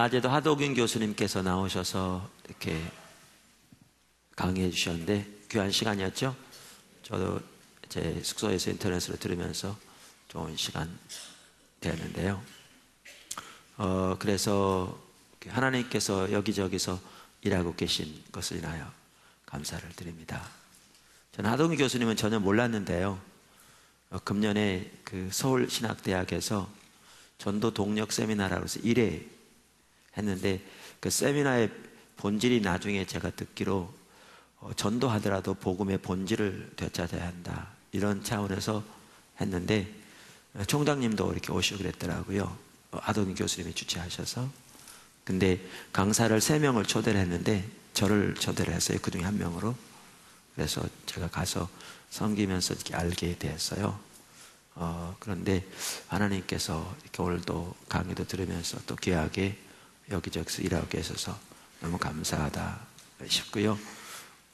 낮에도 하도균 교수님께서 나오셔서 이렇게 강의해 주셨는데 귀한 시간이었죠. 저도 제 숙소에서 인터넷으로 들으면서 좋은 시간 되었는데요. 그래서 하나님께서 여기저기서 일하고 계신 것을 인하여 감사를 드립니다. 저는 하동규 교수님은 전혀 몰랐는데요. 금년에 그 서울신학대학에서 전도 동력 세미나라고 해서 1회 했는데 그 세미나의 본질이 나중에 제가 듣기로 전도하더라도 복음의 본질을 되찾아야 한다, 이런 차원에서 했는데 총장님도 이렇게 오시고 그랬더라고요. 하동규 교수님이 주최하셔서. 근데 강사를 3명을 초대를 했는데 저를 초대를 했어요. 그 중에 한 명으로. 그래서 제가 가서 섬기면서 이렇게 알게 됐어요. 그런데 하나님께서 이렇게 오늘도 강의도 들으면서 또 귀하게 여기저기서 일하고 계셔서 너무 감사하다 싶고요.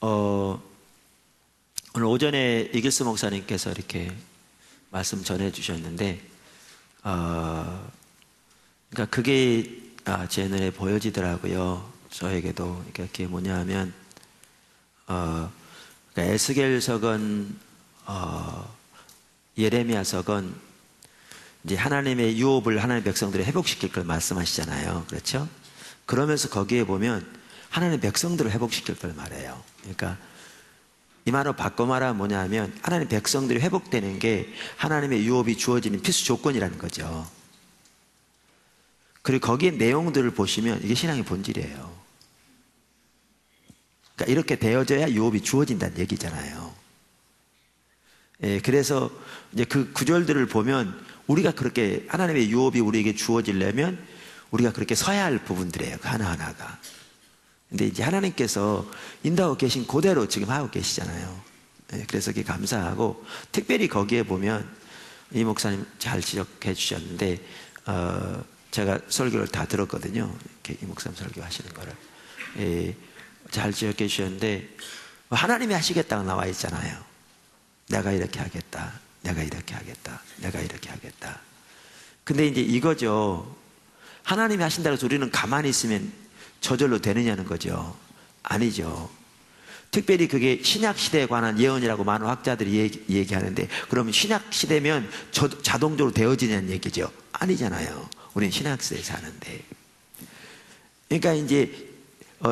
오늘 오전에 이길스 목사님께서 이렇게 말씀 전해 주셨는데, 그러니까 그게 제 눈에 보여지더라고요. 저에게도. 그러니까 그게 뭐냐 하면, 그러니까 에스겔서건, 예레미야서건, 이제 하나님의 유업을 하나님의 백성들이 회복시킬 걸 말씀하시잖아요. 그렇죠? 그러면서 거기에 보면 하나님의 백성들을 회복시킬 걸 말해요. 그러니까 이 말로 바꿔 말하면 뭐냐 하면 하나님의 백성들이 회복되는 게 하나님의 유업이 주어지는 필수 조건이라는 거죠. 그리고 거기에 내용들을 보시면 이게 신앙의 본질이에요. 그러니까 이렇게 되어져야 유업이 주어진다는 얘기잖아요. 예, 그래서 이제 그 구절들을 보면 우리가 그렇게 하나님의 유업이 우리에게 주어지려면 우리가 그렇게 서야 할 부분들이에요. 그 하나하나가. 근데 이제 하나님께서 인도하고 계신 그대로 지금 하고 계시잖아요. 예, 그래서 그게 감사하고, 특별히 거기에 보면 이 목사님 잘 지적해 주셨는데, 제가 설교를 다 들었거든요. 이렇게 이 목사님 설교하시는 거를. 예, 잘 지적해 주셨는데, 하나님이 하시겠다고 나와 있잖아요. 내가 이렇게 하겠다, 내가 이렇게 하겠다, 내가 이렇게 하겠다. 근데 이제 이거죠. 하나님이 하신다고 해서 우리는 가만히 있으면 저절로 되느냐는 거죠. 아니죠. 특별히 그게 신약시대에 관한 예언이라고 많은 학자들이 얘기하는데, 그러면 신약시대면 자동적으로 되어지냐는 얘기죠. 아니잖아요. 우리는 신약시대에 사는데. 그러니까 이제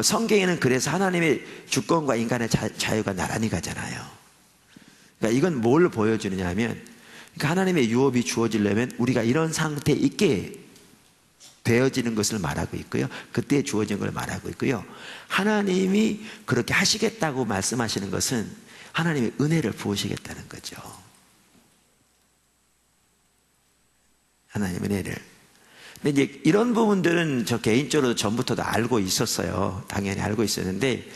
성경에는 그래서 하나님의 주권과 인간의 자유가 나란히 가잖아요. 그러니까 이건 뭘 보여주느냐 하면, 그러니까 하나님의 유업이 주어지려면 우리가 이런 상태에 있게 되어지는 것을 말하고 있고요. 그때 주어진 걸 말하고 있고요. 하나님이 그렇게 하시겠다고 말씀하시는 것은 하나님의 은혜를 부으시겠다는 거죠. 하나님의 은혜를. 근데 이제 이런 부분들은 저 개인적으로 전부터도 알고 있었어요. 당연히 알고 있었는데,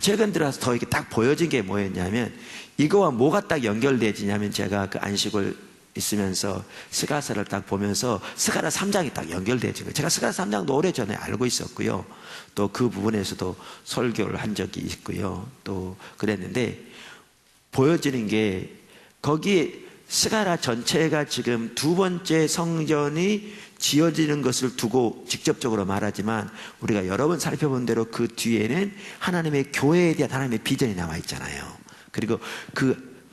최근 들어서 더 이렇게 딱 보여진 게 뭐였냐면, 이거와 뭐가 딱 연결되지냐면, 제가 그 안식을 있으면서 스가랴를 딱 보면서 스가랴 3장이 딱 연결되어진 거예요. 제가 스가랴 3장도 오래전에 알고 있었고요. 또 그 부분에서도 설교를 한 적이 있고요. 또 그랬는데, 보여지는 게 거기에 스가랴 전체가 지금 두 번째 성전이 지어지는 것을 두고 직접적으로 말하지만, 우리가 여러 번 살펴본 대로 그 뒤에는 하나님의 교회에 대한 하나님의 비전이 나와 있잖아요. 그리고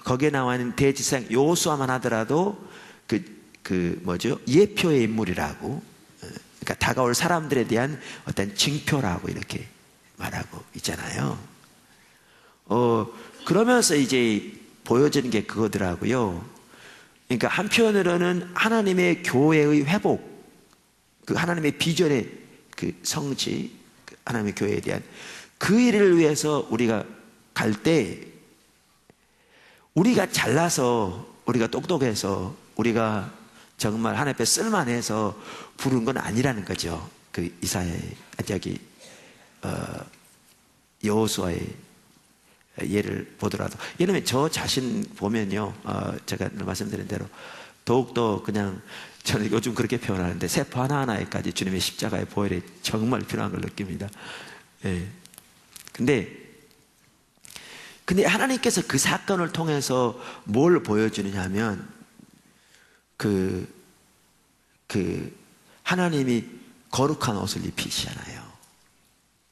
거기에 나와 있는 대지상 여호수아만 하더라도 예표의 인물이라고, 그러니까 다가올 사람들에 대한 어떤 징표라고 이렇게 말하고 있잖아요. 그러면서 이제 보여지는 게 그거더라고요. 그러니까 한편으로는 하나님의 교회의 회복, 그 하나님의 비전의 그 성취, 하나님의 교회에 대한 그 일을 위해서 우리가 갈 때, 우리가 잘나서, 우리가 똑똑해서, 우리가 정말 하나님 앞에 쓸만해서 부른 건 아니라는 거죠. 그 여호수아의 예를 보더라도. 예를 들면 저 자신 보면요, 제가 말씀드린 대로 더욱더 그냥, 저는 요즘 그렇게 표현하는데, 세포 하나하나에까지 주님의 십자가의 보혈이 정말 필요한 걸 느낍니다. 예. 근데 하나님께서 그 사건을 통해서 뭘 보여주느냐 하면, 하나님이 거룩한 옷을 입히시잖아요.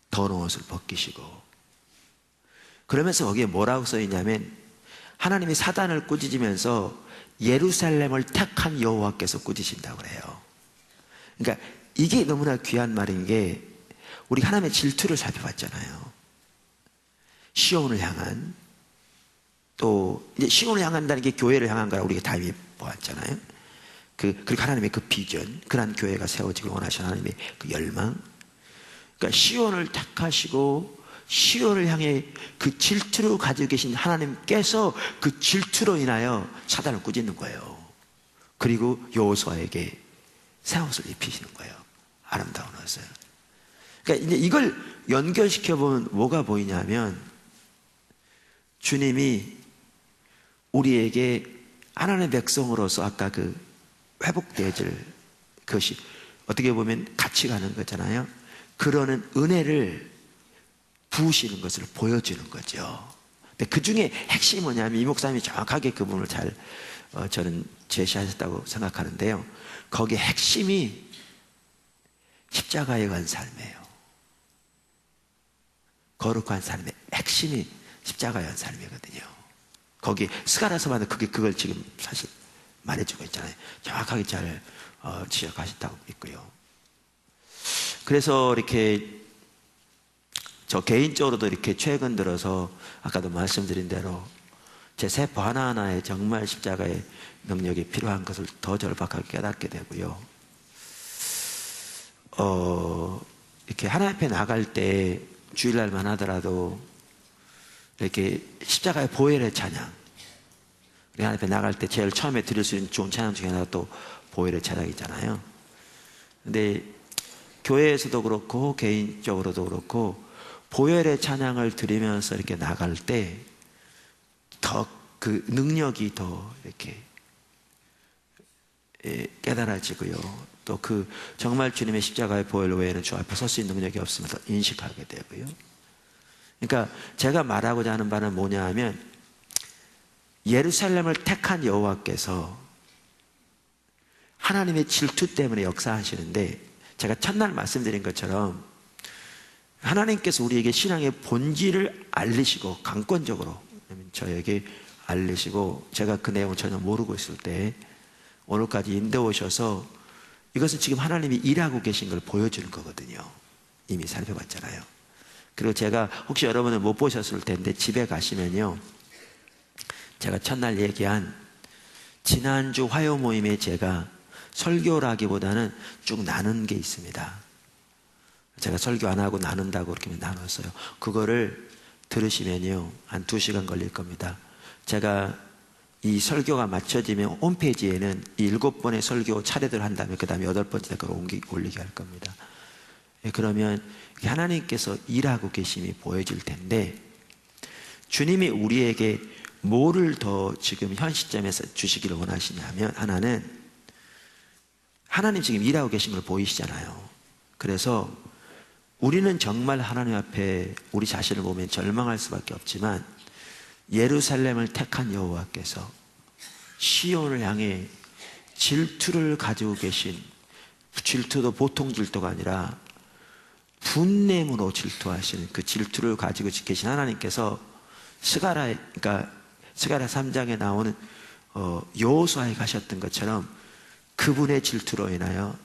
더러운 옷을 벗기시고. 그러면서 거기에 뭐라고 써있냐면 하나님이 사단을 꾸짖으면서 예루살렘을 택한 여호와께서 꾸짖으신다고 그래요. 그러니까 이게 너무나 귀한 말인 게, 우리 하나님의 질투를 살펴봤잖아요. 시온을 향한, 또 이제 시온을 향한다는 게 교회를 향한 거라 우리가 다 이미 보았잖아요. 그리고 하나님의 그 비전, 그런 교회가 세워지길 원하시는 하나님의 그 열망. 그러니까 시온을 택하시고 시온을 향해 그 질투를 가지고 계신 하나님께서 그 질투로 인하여 사단을 꾸짖는 거예요. 그리고 여호수아에게 새 옷을 입히시는 거예요. 아름다운 옷을. 그러니까 이제 이걸 연결시켜 보면 뭐가 보이냐면, 주님이 우리에게 하나님의 백성으로서 아까 그 회복되어질 것이 어떻게 보면 같이 가는 거잖아요. 그러는 은혜를 부으시는 것을 보여주는 거죠. 근데 그 중에 핵심이 뭐냐면, 이 목사님이 정확하게 그 부분을 잘 저는 제시하셨다고 생각하는데요. 거기에 핵심이 십자가에 간 삶이에요. 거룩한 삶의 핵심이 십자가에 간 삶이거든요. 거기 스가랴서마다 그걸 지금 사실 말해주고 있잖아요. 정확하게 잘 지적하셨다고 믿고요. 그래서 이렇게 저 개인적으로도 이렇게 최근 들어서 아까도 말씀드린 대로 제 세포 하나하나에 정말 십자가의 능력이 필요한 것을 더 절박하게 깨닫게 되고요. 이렇게 하나님 앞에 나갈 때 주일날만 하더라도 이렇게 십자가의 보혈의 찬양, 우리 하나님 앞에 나갈 때 제일 처음에 드릴 수 있는 좋은 찬양 중에 하나가 또 보혈의 찬양이잖아요. 근데 교회에서도 그렇고 개인적으로도 그렇고 보혈의 찬양을 드리면서 이렇게 나갈 때 더 그 능력이 더 이렇게 깨달아지고요. 또 그 정말 주님의 십자가의 보혈 외에는 주 앞에 설 수 있는 능력이 없음을 더 인식하게 되고요. 그러니까 제가 말하고자 하는 바는 뭐냐 하면, 예루살렘을 택한 여호와께서 하나님의 질투 때문에 역사하시는데, 제가 첫날 말씀드린 것처럼 하나님께서 우리에게 신앙의 본질을 알리시고 강권적으로 저에게 알리시고, 제가 그 내용을 전혀 모르고 있을 때 오늘까지 인도해 오셔서 이것은 지금 하나님이 일하고 계신 걸 보여주는 거거든요. 이미 살펴봤잖아요. 그리고 제가 혹시 여러분은 못 보셨을 텐데 집에 가시면요, 제가 첫날 얘기한 지난주 화요 모임에 제가 설교라기보다는 쭉 나눈 게 있습니다. 제가 설교 안 하고 나눈다고 그렇게 나눴어요. 그거를 들으시면요 한 2시간 걸릴 겁니다. 제가 이 설교가 맞춰지면 홈페이지에는 이 7번의 설교 차례들 한 다음에 그 다음에 8번째 걸 올리게 할 겁니다. 그러면 하나님께서 일하고 계심이 보여질 텐데, 주님이 우리에게 뭐를 더 지금 현 시점에서 주시기를 원하시냐면, 하나는 하나님 지금 일하고 계신 걸 보이시잖아요. 그래서 우리는 정말 하나님 앞에 우리 자신을 보면 절망할 수밖에 없지만, 예루살렘을 택한 여호와께서 시온을 향해 질투를 가지고 계신, 질투도 보통 질투가 아니라 분냄으로 질투하시는 그 질투를 가지고 계신 하나님께서 그러니까 스가랴 3장에 나오는 여호수아에 가셨던 것처럼 그분의 질투로 인하여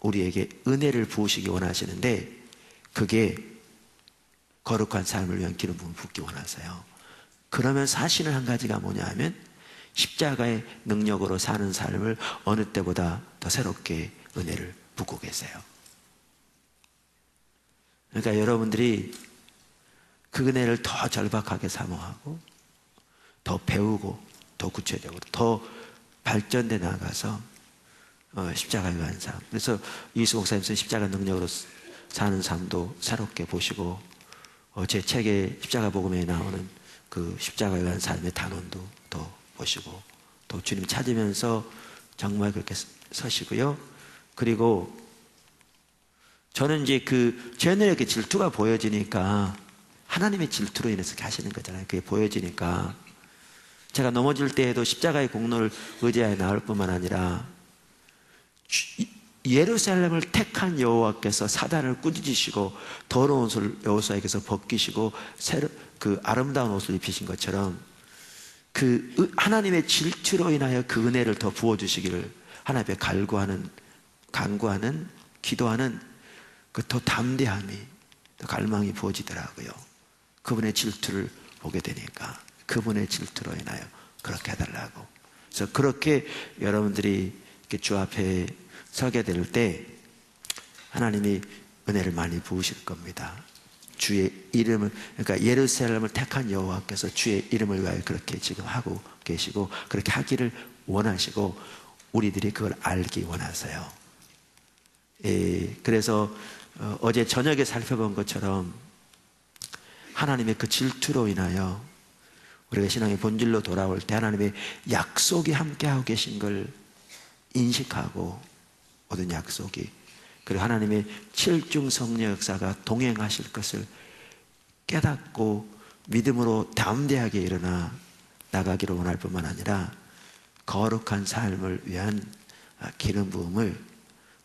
우리에게 은혜를 부으시기 원하시는데, 그게 거룩한 삶을 위한 기름 부음을 붓기 원하세요. 그러면서 하시는 한 가지가 뭐냐 하면, 십자가의 능력으로 사는 삶을 어느 때보다 더 새롭게 은혜를 붓고 계세요. 그러니까 여러분들이 그 은혜를 더 절박하게 사모하고 더 배우고 더 구체적으로 더 발전돼 나가서 십자가에 관한 삶, 그래서 이수 목사님 십자가 능력으로 사는 삶도 새롭게 보시고, 제 책에 십자가 복음에 나오는 그 십자가에 관한 삶의 단원도 더 보시고, 또 주님 찾으면서 정말 그렇게 서시고요. 그리고 저는 이제 제 눈에 이렇게 질투가 보여지니까 하나님의 질투로 인해서 이렇게 하시는 거잖아요. 그게 보여지니까 제가 넘어질 때에도 십자가의 공로를 의지하여 나올 뿐만 아니라 예루살렘을 택한 여호와께서 사단을 꾸짖으시고 더러운 옷을 여호수아에게서 벗기시고 그 아름다운 옷을 입히신 것처럼 그 하나님의 질투로 인하여 그 은혜를 더 부어주시기를 하나님 앞에 간구하는 기도하는 그 더 담대함이, 더 갈망이 부어지더라고요. 그분의 질투를 보게 되니까 그분의 질투로 인하여 그렇게 해달라고. 그래서 그렇게 여러분들이 이렇게 주 앞에 서게 될 때 하나님이 은혜를 많이 부으실 겁니다. 주의 이름을, 그러니까 예루살렘을 택한 여호와께서 주의 이름을 위하여 그렇게 지금 하고 계시고 그렇게 하기를 원하시고 우리들이 그걸 알기 원하세요. 그래서 어제 저녁에 살펴본 것처럼 하나님의 그 질투로 인하여 우리가 신앙의 본질로 돌아올 때 하나님의 약속이 함께하고 계신 걸 인식하고, 모든 약속이, 그리고 하나님의 칠중 성령 역사가 동행하실 것을 깨닫고 믿음으로 담대하게 일어나 나가기를 원할 뿐만 아니라 거룩한 삶을 위한 기름 부음을,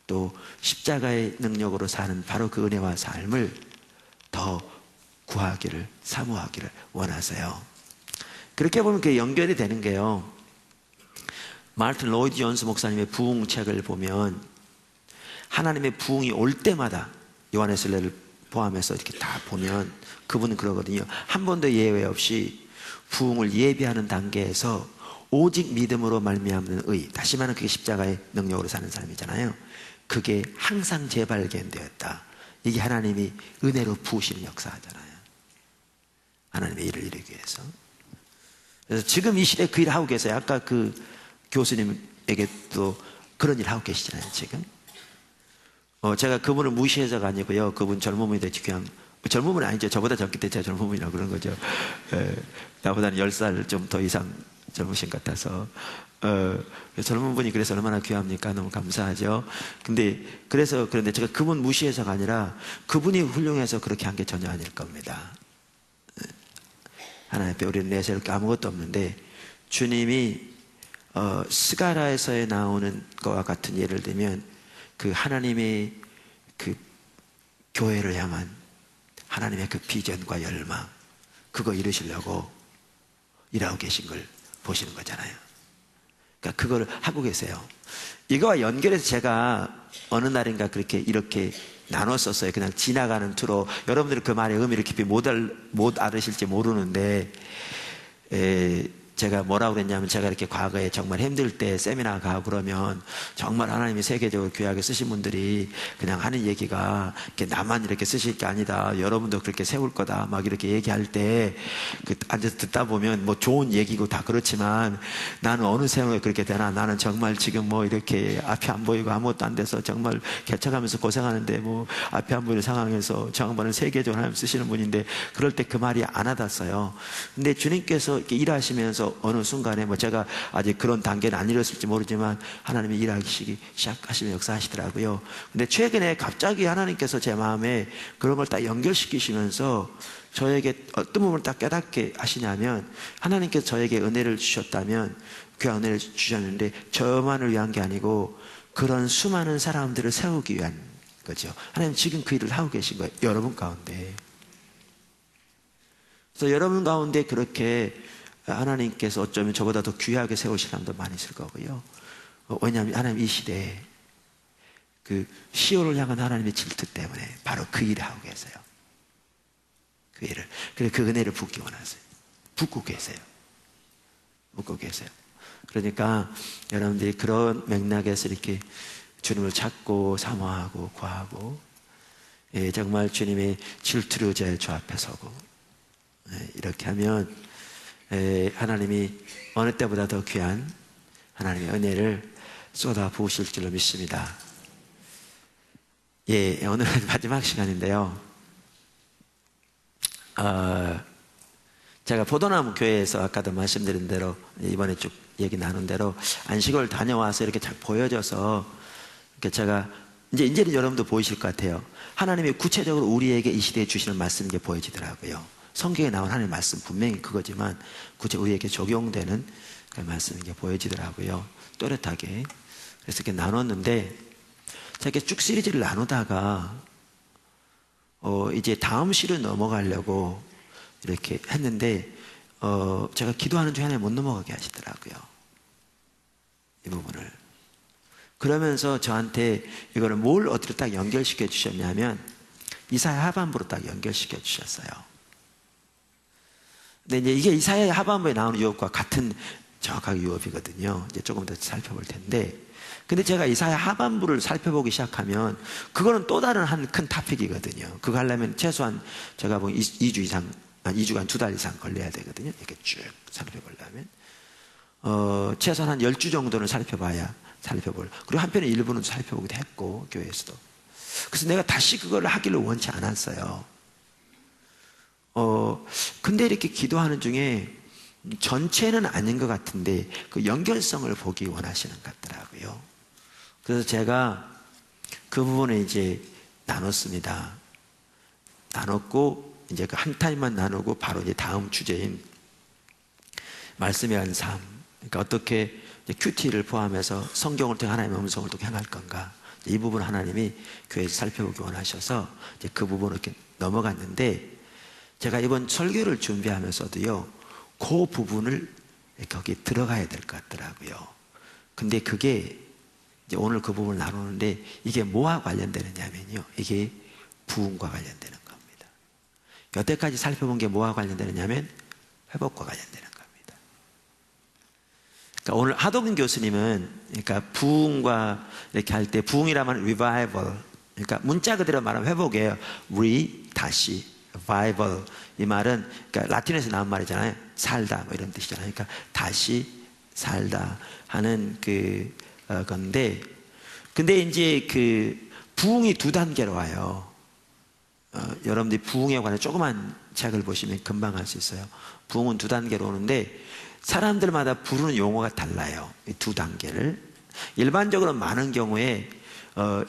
또 십자가의 능력으로 사는 바로 그 은혜와 삶을 더 구하기를, 사모하기를 원하세요. 그렇게 보면 그게 연결이 되는 게요, 마르틴 로이드 존스 목사님의 부흥책을 보면 하나님의 부흥이 올 때마다 요한에슬레를 포함해서 이렇게 다 보면 그분은 그러거든요. 한 번도 예외 없이 부흥을 예비하는 단계에서 오직 믿음으로 말미암는 의, 다시 말하면 그게 십자가의 능력으로 사는 사람이잖아요. 그게 항상 재발견되었다. 이게 하나님이 은혜로 부으시는 역사잖아요. 하나님의 일을 이루기 위해서. 그래서 지금 이 시대에 그 일을 하고 계세요. 아까 그 교수님에게도 그런 일을 하고 계시잖아요, 지금. 제가 그분을 무시해서가 아니고요. 그분 젊음이 되지 그냥, 젊음은 아니죠. 저보다 젊기 때문에 제가 젊음이라고 그런 거죠. 나보다는 10살 좀 더 이상 젊으신 것 같아서. 젊은 분이 그래서 얼마나 귀합니까? 너무 감사하죠. 그런데 제가 그분 무시해서가 아니라 그분이 훌륭해서 그렇게 한 게 전혀 아닐 겁니다. 하나님 앞에 우리는 내세울 게 아무것도 없는데, 주님이 스가랴에서 나오는 것과 같은 예를 들면 그 하나님의 그 교회를 향한 하나님의 그 비전과 열망, 그거 이루시려고 일하고 계신 걸 보시는 거잖아요. 그러니까 그걸 하고 계세요. 이거와 연결해서 제가 어느 날인가 그렇게 이렇게 나눴었어요. 그냥 지나가는 투로. 여러분들은 그 말의 의미를 깊이 못 알으실지 모르는데, 제가 뭐라고 그랬냐면, 제가 이렇게 과거에 정말 힘들 때 세미나 가고 그러면 정말 하나님이 세계적으로 귀하게 쓰신 분들이 그냥 하는 얘기가 이렇게 나만 이렇게 쓰실 게 아니다, 여러분도 그렇게 세울 거다, 막 이렇게 얘기할 때 앉아서 듣다 보면 뭐 좋은 얘기고 다 그렇지만 나는 어느 세상에 그렇게 되나, 나는 정말 지금 뭐 이렇게 앞이 안 보이고 아무것도 안 돼서 정말 개척하면서 고생하는데 뭐 앞이 안 보이는 상황에서 정말은 세계적으로 하나님 쓰시는 분인데, 그럴 때 그 말이 안 와닿았어요. 근데 주님께서 이렇게 일하시면서 어느 순간에 뭐 제가 아직 그런 단계는 안 이뤘을지 모르지만 하나님이 일하시기 시작하시면 역사하시더라고요. 근데 최근에 갑자기 하나님께서 제 마음에 그런 걸 딱 연결시키시면서 저에게 어떤 부분을 딱 깨닫게 하시냐면, 하나님께서 저에게 은혜를 주셨다면 그 은혜를 주셨는데 저만을 위한 게 아니고 그런 수많은 사람들을 세우기 위한 거죠. 하나님 지금 그 일을 하고 계신 거예요, 여러분 가운데. 그래서 여러분 가운데 그렇게 하나님께서 어쩌면 저보다 더 귀하게 세우실 사람도 많이 있을 거고요. 왜냐하면 하나님 이 시대에 그 시온을 향한 하나님의 질투 때문에 바로 그 일을 하고 계세요. 그 일을. 그래서 그 은혜를 붓기 원하세요. 붓고 계세요. 붓고 계세요. 그러니까 여러분들이 그런 맥락에서 이렇게 주님을 찾고 사모하고 구하고, 정말 주님의 질투를 의지하여 주 앞에 서고, 이렇게 하면 하나님이 어느 때보다 더 귀한 하나님의 은혜를 쏟아 부으실 줄로 믿습니다. 오늘은 마지막 시간인데요. 제가 포도나무 교회에서 아까도 말씀드린 대로, 이번에 쭉 얘기 나눈 대로 안식을 다녀와서 이렇게 잘 보여져서, 이렇게 제가 이제는 여러분도 보이실 것 같아요. 하나님이 구체적으로 우리에게 이 시대에 주시는 말씀이 보여지더라고요. 성경에 나온 하나님의 말씀 분명히 그거지만 구체 우리에게 적용되는 그 말씀이 보여지더라고요. 또렷하게. 그래서 이렇게 나눴는데, 자, 이렇게 쭉 시리즈를 나누다가 이제 다음 시로 넘어가려고 이렇게 했는데 제가 기도하는 중에 하나님 못 넘어가게 하시더라고요. 이 부분을. 그러면서 저한테 이거를 뭘 어디로 딱 연결시켜 주셨냐면 이사야 하반부로 딱 연결시켜 주셨어요. 근데 이제 이게 이사야 하반부에 나오는 유업과 같은 정확하게 유업이거든요. 이제 조금 더 살펴볼 텐데, 근데 제가 이사야 하반부를 살펴보기 시작하면 그거는 또 다른 한 큰 토픽이거든요. 그거 하려면 최소한 제가 보기 2주 이상, 2주간 2달 이상 걸려야 되거든요. 이렇게 쭉 살펴보려면 최소한 한 10주 정도는 살펴볼. 그리고 한편의 일부는 살펴보기도 했고, 교회에서도. 그래서 내가 다시 그걸 하기를 원치 않았어요. 근데 이렇게 기도하는 중에 전체는 아닌 것 같은데 그 연결성을 보기 원하시는 것 같더라고요. 그래서 제가 그 부분에 이제 나눴습니다. 나눴고 이제 그 한 타임만 나누고 바로 이제 다음 주제인 말씀의 한 삶, 그러니까 어떻게 큐티를 포함해서 성경을 통해 하나님의 음성을 또 행할 건가, 이 부분 하나님이 교회에서 살펴보기 원하셔서 이제 그 부분을 이렇게 넘어갔는데, 제가 이번 설교를 준비하면서도요 그 부분을 거기 들어가야 될 것 같더라고요. 근데 그게 이제 오늘 그 부분을 나누는데 이게 뭐와 관련되느냐면요, 이게 부흥과 관련되는 겁니다. 여태까지 살펴본 게 뭐와 관련되느냐면 회복과 관련되는 겁니다. 그러니까 오늘 하동근 교수님은 그러니까 부흥과 이렇게 할 때 부흥이라면 revival, 그러니까 문자 그대로 말하면 회복이에요. 다시 revival, 이 말은 그러니까 라틴에서 나온 말이잖아요. 살다 뭐 이런 뜻이잖아요. 그러니까 다시 살다 하는 건데, 근데 이제 그 부흥이 두 단계로 와요. 여러분들이 부흥에 관해 조그만 책을 보시면 금방 알 수 있어요. 부흥은 두 단계로 오는데 사람들마다 부르는 용어가 달라요. 이 두 단계를. 일반적으로 많은 경우에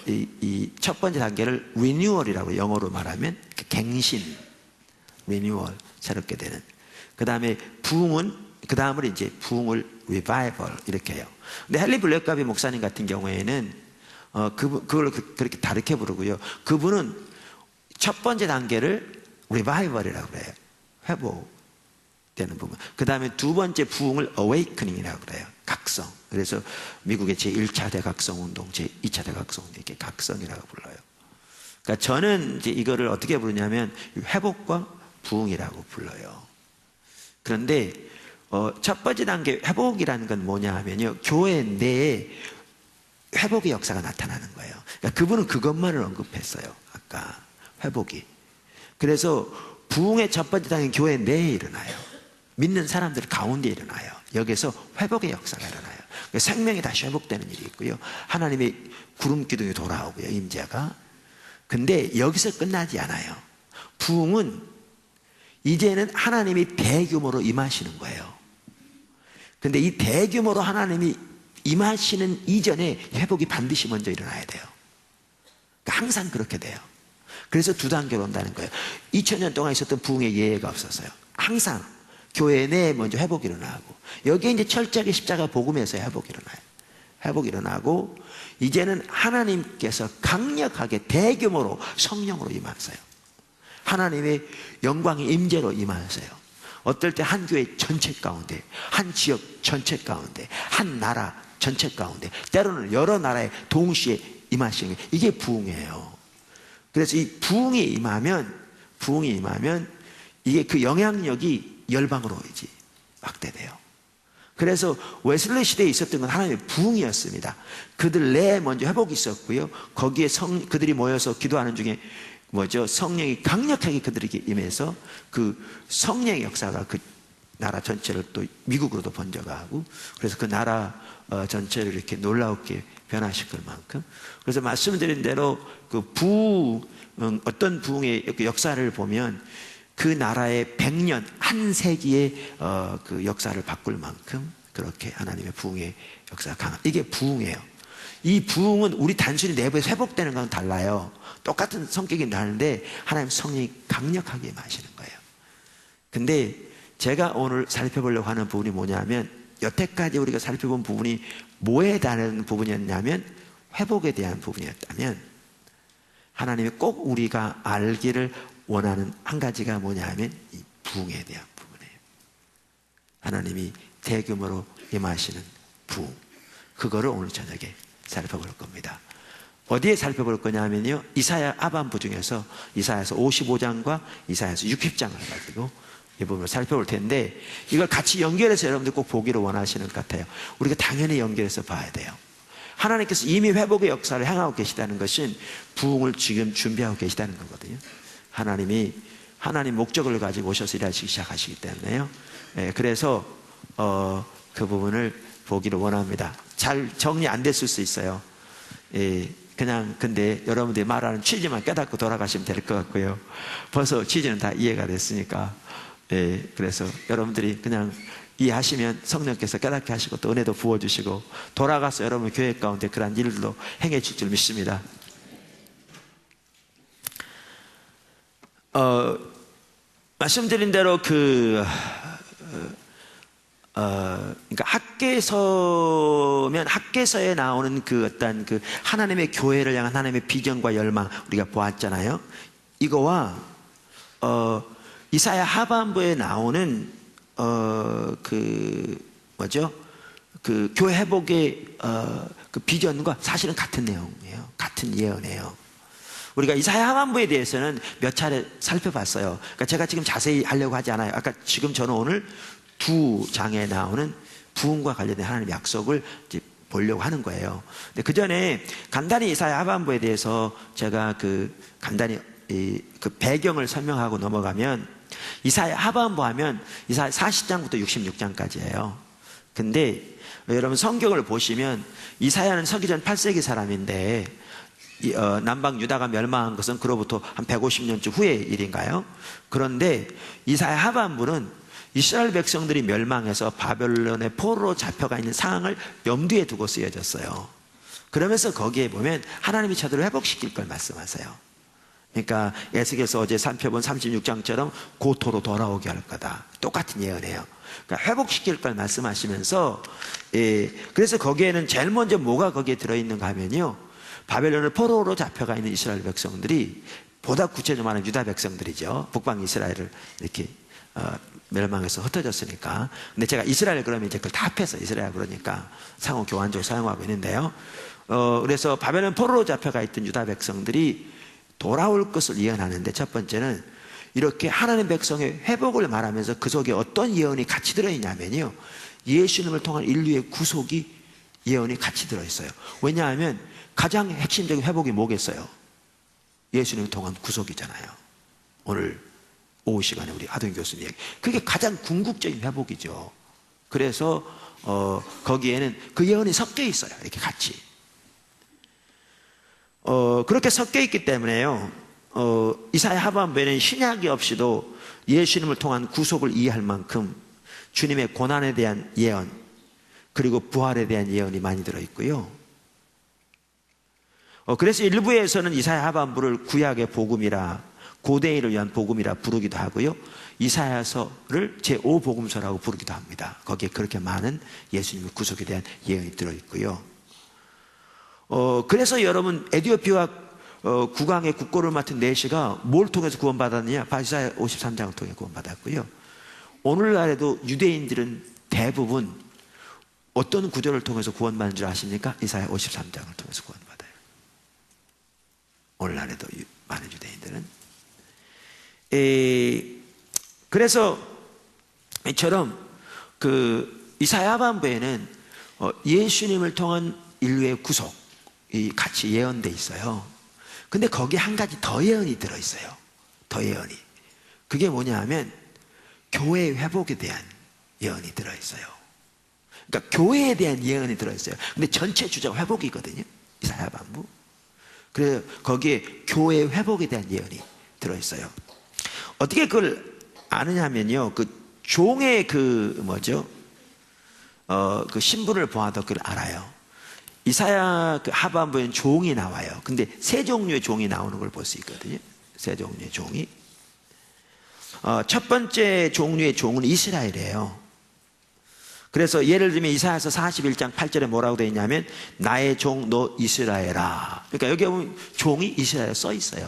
이 첫 번째 단계를 리뉴얼이라고 영어로 말하면 갱신, 리뉴얼, 새롭게 되는. 그 다음에 부흥은, 그 다음으로 이제 부흥을 리바이벌 이렇게 해요. 근데 헨리 블랙가비 목사님 같은 경우에는 그걸 그렇게 다르게 부르고요. 그분은 첫 번째 단계를 리바이벌이라고 그래요. 회복되는 부분. 그 다음에 두 번째 부흥을 awakening이라고 그래요. 각성. 그래서 미국의 제1차 대각성 운동, 제2차 대각성 운동, 이렇게 각성이라고 불러요. 그러니까 저는 이제 이거를 어떻게 부르냐면 회복과 부흥이라고 불러요. 그런데 첫 번째 단계 회복이라는 건 뭐냐 하면요, 교회 내에 회복의 역사가 나타나는 거예요. 그러니까 그분은 그것만을 언급했어요. 아까 회복이. 그래서 부흥의 첫 번째 단계는 교회 내에 일어나요. 믿는 사람들 가운데 일어나요. 여기서 회복의 역사가 일어나요. 생명이 다시 회복되는 일이 있고요. 하나님의 구름 기둥이 돌아오고요, 임재가. 근데 여기서 끝나지 않아요. 부흥은 이제는 하나님이 대규모로 임하시는 거예요. 근데 이 대규모로 하나님이 임하시는 이전에 회복이 반드시 먼저 일어나야 돼요. 그러니까 항상 그렇게 돼요. 그래서 두 단계로 온다는 거예요. 2000년 동안 있었던 부흥의 예외가 없었어요. 항상 교회 내에 먼저 회복이 일어나고, 여기에 이제 철저하게 십자가 복음에서 회복이 일어나요. 회복이 일어나고, 이제는 하나님께서 강력하게 대규모로 성령으로 임하세요. 하나님의 영광의 임재로 임하세요. 어떨 때 한 교회 전체 가운데, 한 지역 전체 가운데, 한 나라 전체 가운데, 때로는 여러 나라에 동시에 임하시는 게, 이게 부흥이에요. 그래서 이 부흥이 임하면 이게 그 영향력이 열방으로 이제 확대돼요. 그래서 웨슬리 시대에 있었던 건 하나님의 부흥이었습니다. 그들 내에 먼저 회복이 있었고요. 거기에 그들이 모여서 기도하는 중에 성령이 강력하게 그들에게 임해서 그 성령의 역사가 그 나라 전체를 또 미국으로도 번져가고, 그래서 그 나라 전체를 이렇게 놀랍게 변화시킬 만큼. 그래서 말씀드린 대로 그 어떤 부흥의 그 역사를 보면 그 나라의 100년, 한 세기의 그 역사를 바꿀 만큼 그렇게 하나님의 부흥의 역사가 강한, 이게 부흥이에요. 이 부흥은 우리 단순히 내부에서 회복되는 건 달라요. 똑같은 성격이 나는데 하나님 성령이 강력하게 임하시는 거예요. 근데 제가 오늘 살펴보려고 하는 부분이 뭐냐면, 여태까지 우리가 살펴본 부분이 뭐에 다른 부분이었냐면 회복에 대한 부분이었다면 하나님이 꼭 우리가 알기를 원하는 한 가지가 뭐냐 하면 이 부흥에 대한 부분이에요. 하나님이 대규모로 임하시는 부흥, 그거를 오늘 저녁에 살펴볼 겁니다. 어디에 살펴볼 거냐 하면요, 이사야 하반부 중에서 이사야서 55장과 이사야서 60장을 가지고 이 부분을 살펴볼 텐데, 이걸 같이 연결해서 여러분들 꼭 보기를 원하시는 것 같아요. 우리가 당연히 연결해서 봐야 돼요. 하나님께서 이미 회복의 역사를 향하고 계시다는 것은 부흥을 지금 준비하고 계시다는 거거든요. 하나님 목적을 가지고 오셔서 일하시기 시작하시기 때문에요. 그래서 그 부분을 보기를 원합니다. 잘 정리 안 됐을 수 있어요. 그냥 근데 여러분들이 말하는 취지만 깨닫고 돌아가시면 될 것 같고요. 벌써 취지는 다 이해가 됐으니까. 그래서 여러분들이 그냥 이해하시면 성령께서 깨닫게 하시고 또 은혜도 부어주시고 돌아가서 여러분 교회 가운데 그러한 일들도 행해질 줄 믿습니다. 말씀드린 대로 그러니까 학개서면 학개서에 나오는 그 어떤 그 하나님의 교회를 향한 하나님의 비전과 열망 우리가 보았잖아요. 이거와 이사야 하반부에 나오는 그 교회 회복의 그 비전과 사실은 같은 내용이에요. 같은 예언이에요. 우리가 이사야 하반부에 대해서는 몇 차례 살펴봤어요. 그러니까 제가 지금 자세히 하려고 하지 않아요. 아까 지금 저는 오늘 두 장에 나오는 부흥과 관련된 하나님의 약속을 이제 보려고 하는 거예요. 근데 그 전에 간단히 이사야 하반부에 대해서 제가 간단히 그 배경을 설명하고 넘어가면, 이사야 하반부 하면 이사야 40장부터 66장까지예요. 근데 여러분 성경을 보시면 이사야는 서기전 8세기 사람인데 남방 유다가 멸망한 것은 그로부터 한 150년쯤 후의 일인가요? 그런데 이사야 하반부는 이스라엘 백성들이 멸망해서 바벨론의 포로로 잡혀가 있는 상황을 염두에 두고 쓰여졌어요. 그러면서 거기에 보면 하나님이 저들을 회복시킬 걸 말씀하세요. 그러니까 에스겔서 어제 살펴본 36장처럼 고토로 돌아오게 할 거다. 똑같은 예언이에요. 그러니까 회복시킬 걸 말씀하시면서, 그래서 거기에는 제일 먼저 뭐가 거기에 들어있는가 하면요, 바벨론을 포로로 잡혀가 있는 이스라엘 백성들이, 보다 구체적으로 말하는 유다 백성들이죠. 북방 이스라엘을 이렇게 멸망해서 흩어졌으니까. 근데 제가 이스라엘 그러면 이제 그걸 다 합해서 이스라엘 그러니까 상호 교환적으로 사용하고 있는데요. 그래서 바벨론 포로로 잡혀가 있던 유다 백성들이 돌아올 것을 예언하는데, 첫 번째는 이렇게 하나님 백성의 회복을 말하면서 그 속에 어떤 예언이 같이 들어있냐면요, 예수님을 통한 인류의 구속이 예언이 같이 들어있어요. 왜냐하면 가장 핵심적인 회복이 뭐겠어요? 예수님을 통한 구속이잖아요. 오늘 오후 시간에 우리 하동 교수님 얘기, 그게 가장 궁극적인 회복이죠. 그래서 거기에는 그 예언이 섞여 있어요. 이렇게 같이 그렇게 섞여 있기 때문에요, 이사야 하반부에는 신약이 없이도 예수님을 통한 구속을 이해할 만큼 주님의 고난에 대한 예언, 그리고 부활에 대한 예언이 많이 들어있고요. 그래서 일부에서는 이사야 하반부를 구약의 복음이라, 고대인을 위한 복음이라 부르기도 하고요, 이사야서를 제5복음서라고 부르기도 합니다. 거기에 그렇게 많은 예수님의 구속에 대한 예언이 들어있고요. 그래서 여러분 에디오피아 국왕의 국고를 맡은 내시가 뭘 통해서 구원받았느냐? 이사야 53장을 통해 구원받았고요. 오늘날에도 유대인들은 대부분 어떤 구절을 통해서 구원받는 줄 아십니까? 이사야 53장을 통해서 구원받아요. 오늘날에도 많은 유대인들은. 그래서 이처럼 이사야 하반부에는 예수님을 통한 인류의 구속이 같이 예언돼 있어요. 근데 거기에 한 가지 더 예언이 들어있어요. 더 예언이. 그게 뭐냐 하면 교회 회복에 대한 예언이 들어있어요. 그러니까 교회에 대한 예언이 들어있어요. 근데 전체 주제가 회복이거든요, 이사야 하반부. 그래서 거기에 교회 회복에 대한 예언이 들어있어요. 어떻게 그걸 아느냐면요, 종의 그 신분을 보아도 그걸 알아요. 이사야 하반부에는 종이 나와요. 근데 세 종류의 종이 나오는 걸 볼 수 있거든요. 세 종류의 종이. 첫 번째 종류의 종은 이스라엘이에요. 그래서 예를 들면 이사야서 41장 8절에 뭐라고 되어 있냐면 나의 종 너 이스라엘아. 그러니까 여기 보면 종이 이스라엘 써 있어요.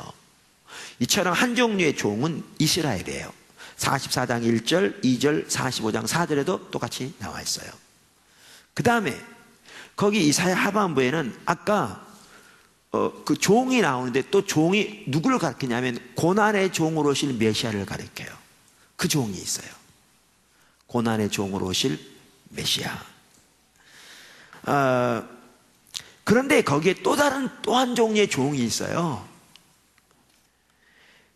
이처럼 한 종류의 종은 이스라엘이에요. 44장 1절, 2절, 45장 4절에도 똑같이 나와 있어요. 그 다음에 거기 이사야 하반부에는 아까 그 종이 나오는데 또 종이 누구를 가리키냐면 고난의 종으로 오실 메시아를 가리켜요. 그 종이 있어요. 고난의 종으로 오실 메시아. 그런데 거기에 또 한 종류의 종이 있어요.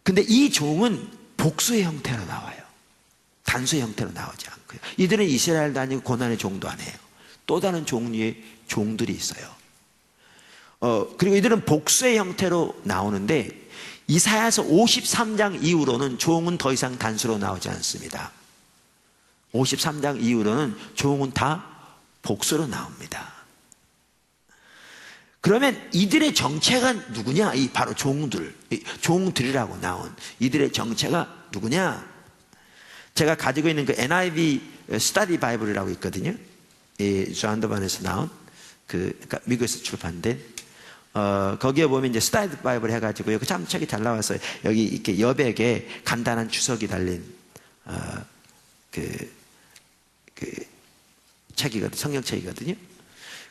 근데 이 종은 복수의 형태로 나와요. 단수의 형태로 나오지 않고요. 이들은 이스라엘도 아니고 고난의 종도 아니에요. 또 다른 종류의 종들이 있어요. 그리고 이들은 복수의 형태로 나오는데 이사야서 53장 이후로는 종은 더 이상 단수로 나오지 않습니다. 53장 이후로는 종은 다 복수로 나옵니다. 그러면 이들의 정체가 누구냐? 이 바로 종들이라고 나온 이들의 정체가 누구냐? 제가 가지고 있는 그 NIV 스터디 바이블이라고 있거든요. 조한더반에서 나온 그러니까 미국에서 출판된 거기에 보면 이제 스터디 바이블 해가지고 여기 참 책이 잘 나와서 여기 이렇게 여백에 간단한 주석이 달린 책이거든요. 성경책이거든요.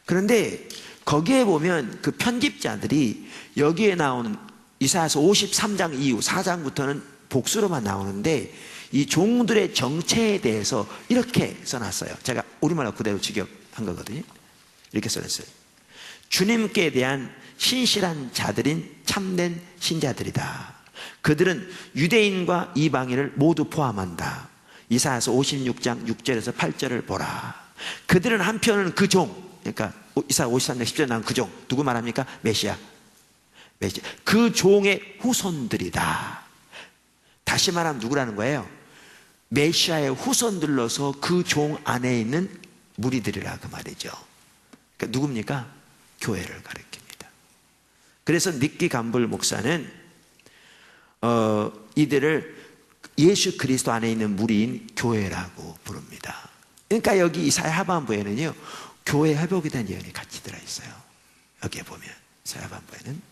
그런데 거기에 보면 그 편집자들이 여기에 나오는 이사야서 53장 이후 4장부터는 복수로만 나오는데 이 종들의 정체에 대해서 이렇게 써놨어요. 제가 우리말로 그대로 직역한 거거든요. 이렇게 써놨어요. 주님께 대한 신실한 자들인 참된 신자들이다. 그들은 유대인과 이방인을 모두 포함한다. 이사야서 56장 6절에서 8절을 보라. 그들은 한편은 그 종, 그러니까 이사야 53장 10절에 나온 그 종, 누구 말합니까? 메시아. 그 종의 후손들이다. 다시 말하면 누구라는 거예요? 메시아의 후손들로서 그 종 안에 있는 무리들이라 그 말이죠. 그러니까 누굽니까? 교회를 가리킵니다. 그래서 닉키 감불 목사는 이들을 예수 그리스도 안에 있는 무리인 교회라고 부릅니다. 그러니까 여기 이사야 하반부에는요 교회 회복에 대한 예언이 같이 들어있어요. 여기에 보면 이사야 하반부에는.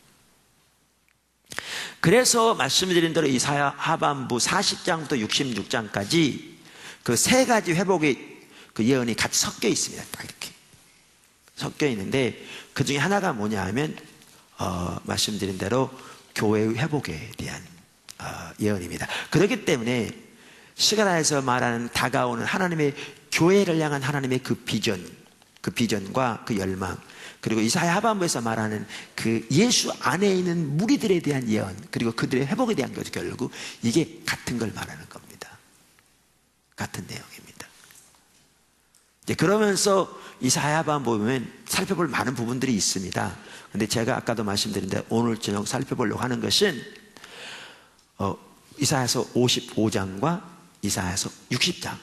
그래서 말씀드린 대로 이사야 하반부 40장부터 66장까지 그 세 가지 회복의 그 예언이 같이 섞여 있습니다. 딱 이렇게 섞여 있는데 그 중에 하나가 뭐냐 하면 말씀드린 대로 교회 회복에 대한 예언입니다. 그렇기 때문에 스가랴에서 말하는 다가오는 하나님의 교회를 향한 하나님의 그 비전과 그 열망, 그리고 이사야 하반부에서 말하는 그 예수 안에 있는 무리들에 대한 예언, 그리고 그들의 회복에 대한 거죠. 결국 이게 같은 걸 말하는 겁니다. 같은 내용입니다. 이제 그러면서 이사야 하반부 보면 살펴볼 많은 부분들이 있습니다. 근데 제가 아까도 말씀드린 대로 오늘 저녁 살펴보려고 하는 것은 이사야서 55장과 이사야서 60장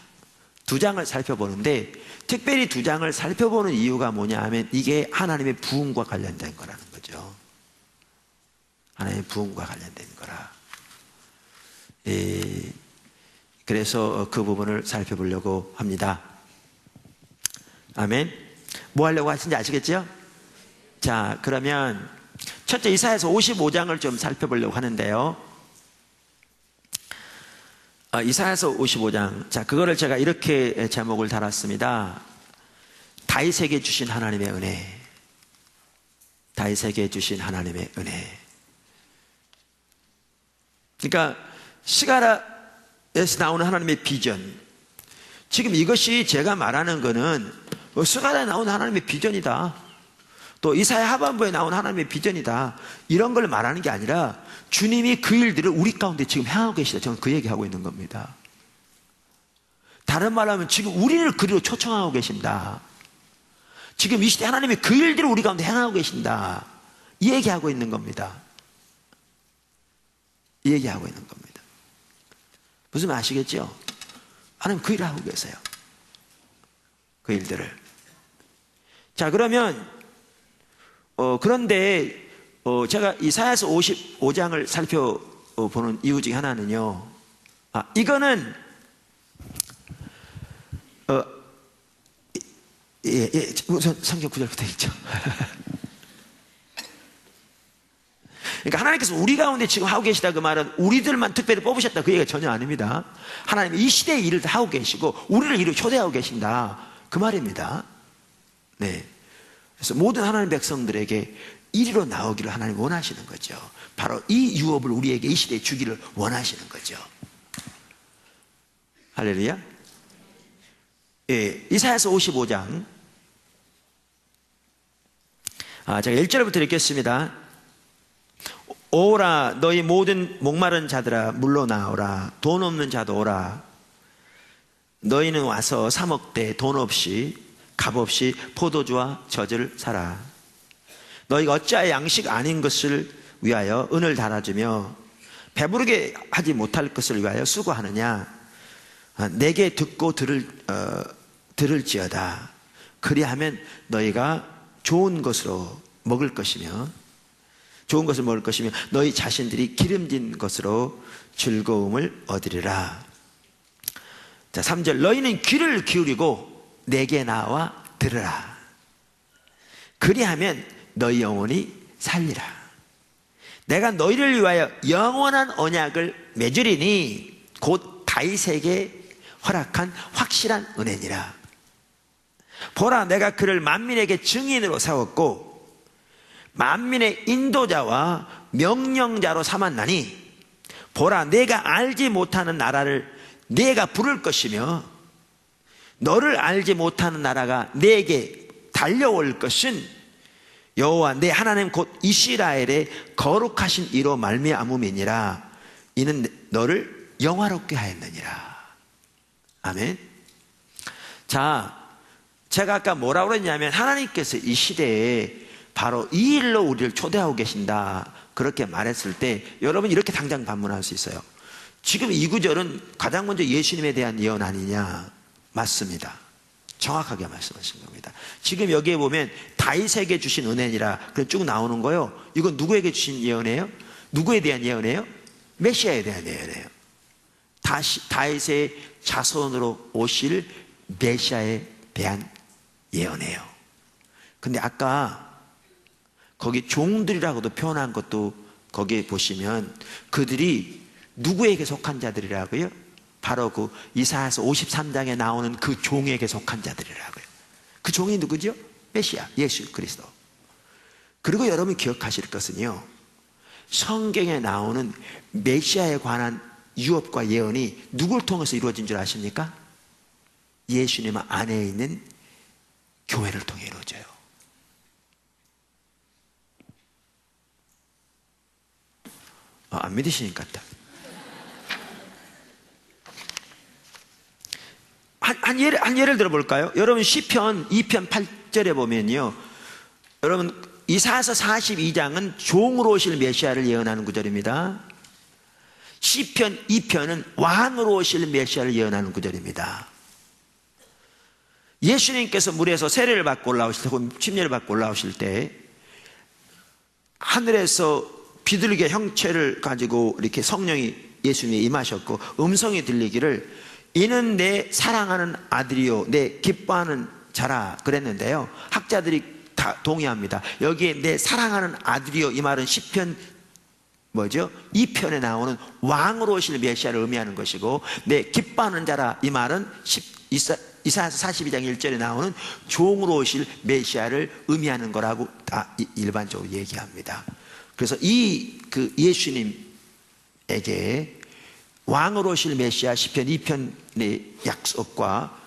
두 장을 살펴보는데, 특별히 두 장을 살펴보는 이유가 뭐냐 하면 이게 하나님의 부흥과 관련된 거라는 거죠. 하나님의 부흥과 관련된 거라. 그래서 그 부분을 살펴보려고 합니다. 아멘. 뭐 하려고 하신지 아시겠죠? 자, 그러면 첫째 이사야서 55장을 좀 살펴보려고 하는데요. 이사야서 55장. 자, 그거를 제가 이렇게 제목을 달았습니다. 다윗에게 주신 하나님의 은혜. 다윗에게 주신 하나님의 은혜. 그러니까 스가랴에서 나오는 하나님의 비전. 지금 이것이 제가 말하는 거는 스가랴에 나오는 하나님의 비전이다, 또 이사야 하반부에 나온 하나님의 비전이다, 이런 걸 말하는 게 아니라 주님이 그 일들을 우리 가운데 지금 행하고 계시다. 저는 그 얘기하고 있는 겁니다. 다른 말로 하면 지금 우리를 그리로 초청하고 계신다. 지금 이 시대 하나님이 그 일들을 우리 가운데 행하고 계신다. 이 얘기하고 있는 겁니다. 이 얘기하고 있는 겁니다. 무슨 말 아시겠죠? 하나님 그 일을 하고 계세요. 그 일들을. 자, 그러면 그런데 제가 이사야서 55장을 살펴보는 이유 중에 하나는요, 이거는 우선 성경 구절부터 읽죠. 그러니까 하나님께서 우리 가운데 지금 하고 계시다 그 말은 우리들만 특별히 뽑으셨다 그 얘기가 전혀 아닙니다. 하나님이 이 시대의 일을 다 하고 계시고 우리를 이로 초대하고 계신다 그 말입니다. 네. 그래서 모든 하나님 백성들에게 이리로 나오기를 하나님 원하시는 거죠. 바로 이 유업을 우리에게 이 시대에 주기를 원하시는 거죠. 할렐루야. 예, 이사야서 55장 제가 1절부터 읽겠습니다. 오라 너희 모든 목마른 자들아 물러나오라. 돈 없는 자도 오라. 너희는 와서 사 먹되 돈 없이 값 없이 포도주와 젖을 사라. 너희가 어찌하여 양식 아닌 것을 위하여 은을 달아주며 배부르게 하지 못할 것을 위하여 수고하느냐. 내게 듣고 들을지어다. 그리하면 너희가 좋은 것으로 먹을 것이며 좋은 것을 먹을 것이며 너희 자신들이 기름진 것으로 즐거움을 얻으리라. 자, 3절 너희는 귀를 기울이고 내게 나와 들으라. 그리하면 너희 영혼이 살리라. 내가 너희를 위하여 영원한 언약을 맺으리니 곧 다윗에게 허락한 확실한 은혜니라. 보라 내가 그를 만민에게 증인으로 세웠고 만민의 인도자와 명령자로 삼았나니 보라 내가 알지 못하는 나라를 내가 부를 것이며 너를 알지 못하는 나라가 내게 달려올 것은 여호와 내 하나님 곧 이스라엘의 거룩하신 이로 말미암음이니라. 이는 너를 영화롭게 하였느니라. 아멘. 자, 제가 아까 뭐라고 그랬냐면 하나님께서 이 시대에 바로 이 일로 우리를 초대하고 계신다 그렇게 말했을 때 여러분 이렇게 당장 반문할 수 있어요. 지금 이 구절은 가장 먼저 예수님에 대한 예언 아니냐? 맞습니다. 정확하게 말씀하신 겁니다. 지금 여기에 보면 다윗에게 주신 은혜니라 쭉 나오는 거요. 이건 누구에게 주신 예언이에요? 누구에 대한 예언이에요? 메시아에 대한 예언이에요. 다윗의 자손으로 오실 메시아에 대한 예언이에요. 근데 아까 거기 종들이라고도 표현한 것도 거기에 보시면 그들이 누구에게 속한 자들이라고요? 바로 그 이사야서 53장에 나오는 그 종에게 속한 자들이라고요. 그 종이 누구죠? 메시아, 예수 그리스도. 그리고 여러분 기억하실 것은요, 성경에 나오는 메시아에 관한 유업과 예언이 누굴 통해서 이루어진 줄 아십니까? 예수님 안에 있는 교회를 통해 이루어져요. 안 믿으시는 것 같다. 한 예를 들어볼까요? 여러분 시편 2편 8절에 보면요, 여러분 이사야서 42장은 종으로 오실 메시아를 예언하는 구절입니다. 시편 2편은 왕으로 오실 메시아를 예언하는 구절입니다. 예수님께서 물에서 세례를 받고 올라오실 때, 혹은 침례를 받고 올라오실 때 하늘에서 비둘기의 형체를 가지고 이렇게 성령이 예수님에 임하셨고 음성이 들리기를 이는 내 사랑하는 아들이요 내 기뻐하는 자라 그랬는데요, 학자들이 다 동의합니다. 여기에 내 사랑하는 아들이요 이 말은 시편 뭐죠? 2편에 나오는 왕으로 오실 메시아를 의미하는 것이고, 내 기뻐하는 자라 이 말은 이사야서 42장 1절에 나오는 종으로 오실 메시아를 의미하는 거라고 다 일반적으로 얘기합니다. 그래서 그 예수님에게 왕으로 오실 메시아 시편 2편의 약속과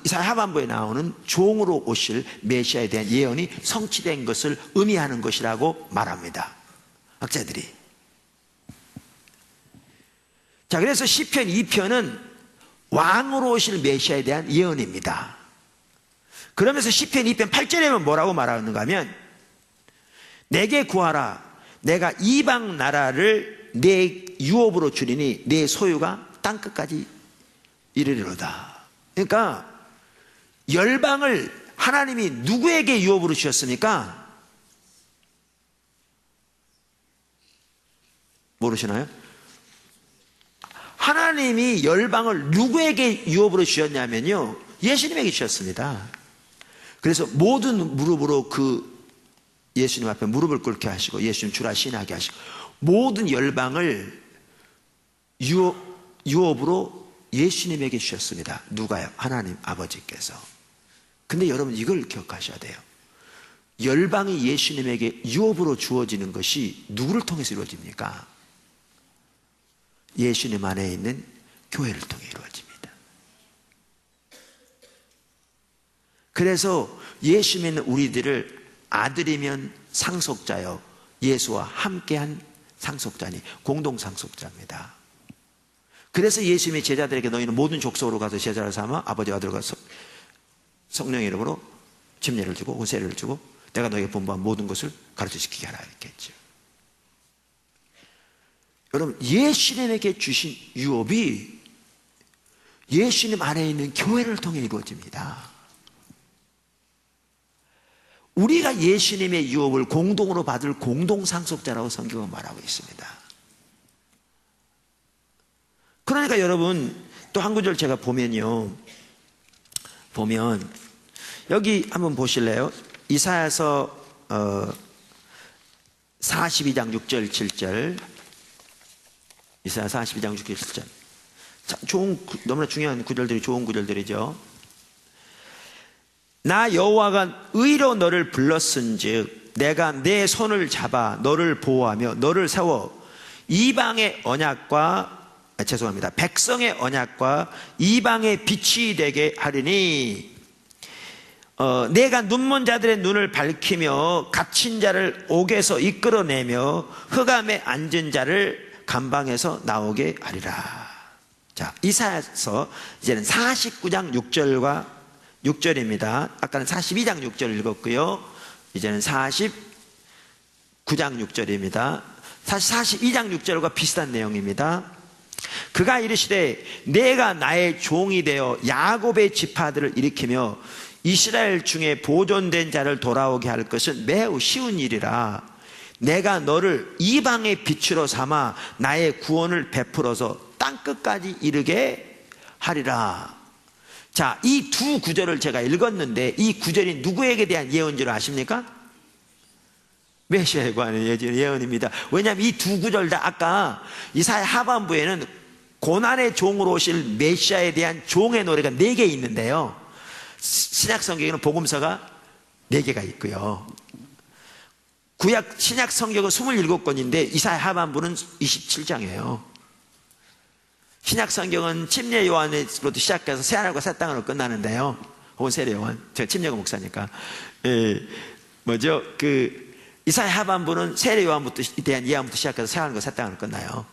이사야 하반부에 나오는 종으로 오실 메시아에 대한 예언이 성취된 것을 의미하는 것이라고 말합니다, 학자들이. 자, 그래서 시편 2편은 왕으로 오실 메시아에 대한 예언입니다. 그러면서 시편 2편 8절에는 뭐라고 말하는가 하면 내게 구하라 내가 이방 나라를 내 유업으로 주리니 내 소유가 땅끝까지 이르리로다. 그러니까 열방을 하나님이 누구에게 유업으로 주셨습니까? 모르시나요? 하나님이 열방을 누구에게 유업으로 주셨냐면요, 예수님에게 주셨습니다. 그래서 모든 무릎으로 그 예수님 앞에 무릎을 꿇게 하시고 예수님 주라 신하게 하시고 모든 열방을 유업으로 예수님에게 주셨습니다. 누가요? 하나님 아버지께서. 근데 여러분 이걸 기억하셔야 돼요. 열방이 예수님에게 유업으로 주어지는 것이 누구를 통해서 이루어집니까? 예수님 안에 있는 교회를 통해 이루어집니다. 그래서 예수 믿는 우리들을 아들이면 상속자요, 예수와 함께한 상속자니 공동 상속자입니다. 그래서 예수님의 제자들에게 너희는 모든 족속으로 가서 제자를 삼아 아버지와 아들과 성령의 이름으로 침례를 주고 세례를 주고 내가 너희에게 분부한 모든 것을 가르쳐시키게 하라 했겠죠. 여러분 예수님에게 주신 유업이 예수님 안에 있는 교회를 통해 이루어집니다. 우리가 예수님의 유업을 공동으로 받을 공동상속자라고 성경은 말하고 있습니다. 그러니까 여러분 또 한 구절 제가 보면 여기 한번 보실래요? 이사야서 42장 6절 7절 이사야 42장 6절 7절 너무나 중요한 구절들이 좋은 구절들이죠. 나 여호와가 의로 너를 불렀은즉 내가 내 손을 잡아 너를 보호하며 너를 세워 이방의 언약과 백성의 언약과 이방의 빛이 되게 하리니 내가 눈먼 자들의 눈을 밝히며 갇힌 자를 옥에서 이끌어내며 흑암에 앉은 자를 감방에서 나오게 하리라. 자, 이사야서 이제는 49장 6절과 6절입니다. 아까는 42장 6절 읽었고요. 이제는 49장 6절입니다. 사실 42장 6절과 비슷한 내용입니다. 그가 이르시되 내가 나의 종이 되어 야곱의 지파들을 일으키며 이스라엘 중에 보존된 자를 돌아오게 할 것은 매우 쉬운 일이라. 내가 너를 이방의 빛으로 삼아 나의 구원을 베풀어서 땅끝까지 이르게 하리라. 자, 이 두 구절을 제가 읽었는데 이 구절이 누구에게 대한 예언인 줄 아십니까? 메시아에 관한 예언입니다. 왜냐하면 이 두 구절 다 아까 이사야 하반부에는 고난의 종으로 오실 메시아에 대한 종의 노래가 4개 있는데요, 신약 성경에는 복음서가 4개가 있고요, 구약 신약 성경은 27권인데 이사야 하반부는 27장이에요. 신약 성경은 침례 요한으로부터 시작해서 새하늘과 새 땅으로 끝나는데요, 혹은 세례 요한, 제가 침례가 목사니까 이사야 하반부는 세례 요한부터 대한 예언부터 시작해서 새하늘과 새 땅으로 끝나요.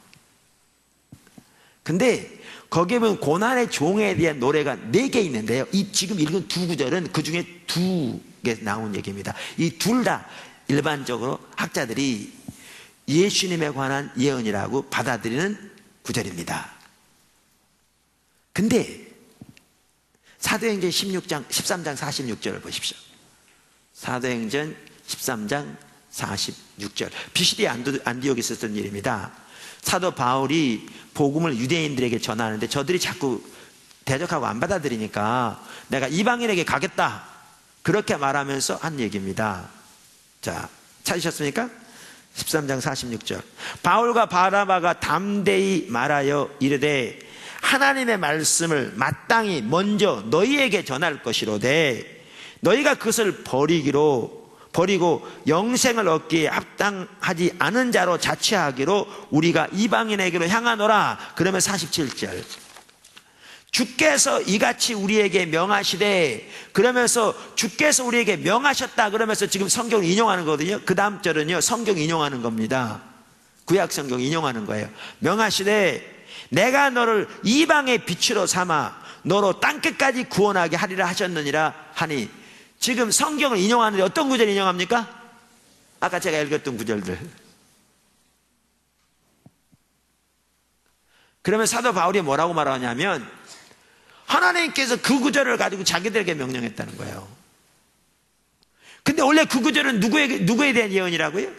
근데 거기에 보면 고난의 종에 대한 노래가 4개 있는데요, 이 지금 읽은 두 구절은 그 중에 2개 나온 얘기입니다. 이 둘 다 일반적으로 학자들이 예수님에 관한 예언이라고 받아들이는 구절입니다. 근데 사도행전 13장 46절을 보십시오. 사도행전 13장 46절, 비시디아 안디옥에 있었던 일입니다. 사도 바울이 복음을 유대인들에게 전하는데 저들이 자꾸 대적하고 안 받아들이니까 내가 이방인에게 가겠다, 그렇게 말하면서 한 얘기입니다. 자, 찾으셨습니까? 13장 46절. 바울과 바나바가 담대히 말하여 이르되 하나님의 말씀을 마땅히 먼저 너희에게 전할 것이로되 너희가 그것을 버리고 영생을 얻기에 합당하지 않은 자로 자취하기로 우리가 이방인에게로 향하노라. 그러면 47절, 주께서 이같이 우리에게 명하시되, 그러면서 주께서 우리에게 명하셨다 그러면서 지금 성경을 인용하는 거거든요. 그 다음 절은요 성경 인용하는 겁니다. 구약 성경 인용하는 거예요. 명하시되 내가 너를 이방의 빛으로 삼아 너로 땅끝까지 구원하게 하리라 하셨느니라 하니, 지금 성경을 인용하는데 어떤 구절 인용합니까? 아까 제가 읽었던 구절들. 그러면 사도 바울이 뭐라고 말하냐면 하나님께서 그 구절을 가지고 자기들에게 명령했다는 거예요. 근데 원래 그 구절은 누구에 대한 예언이라고요?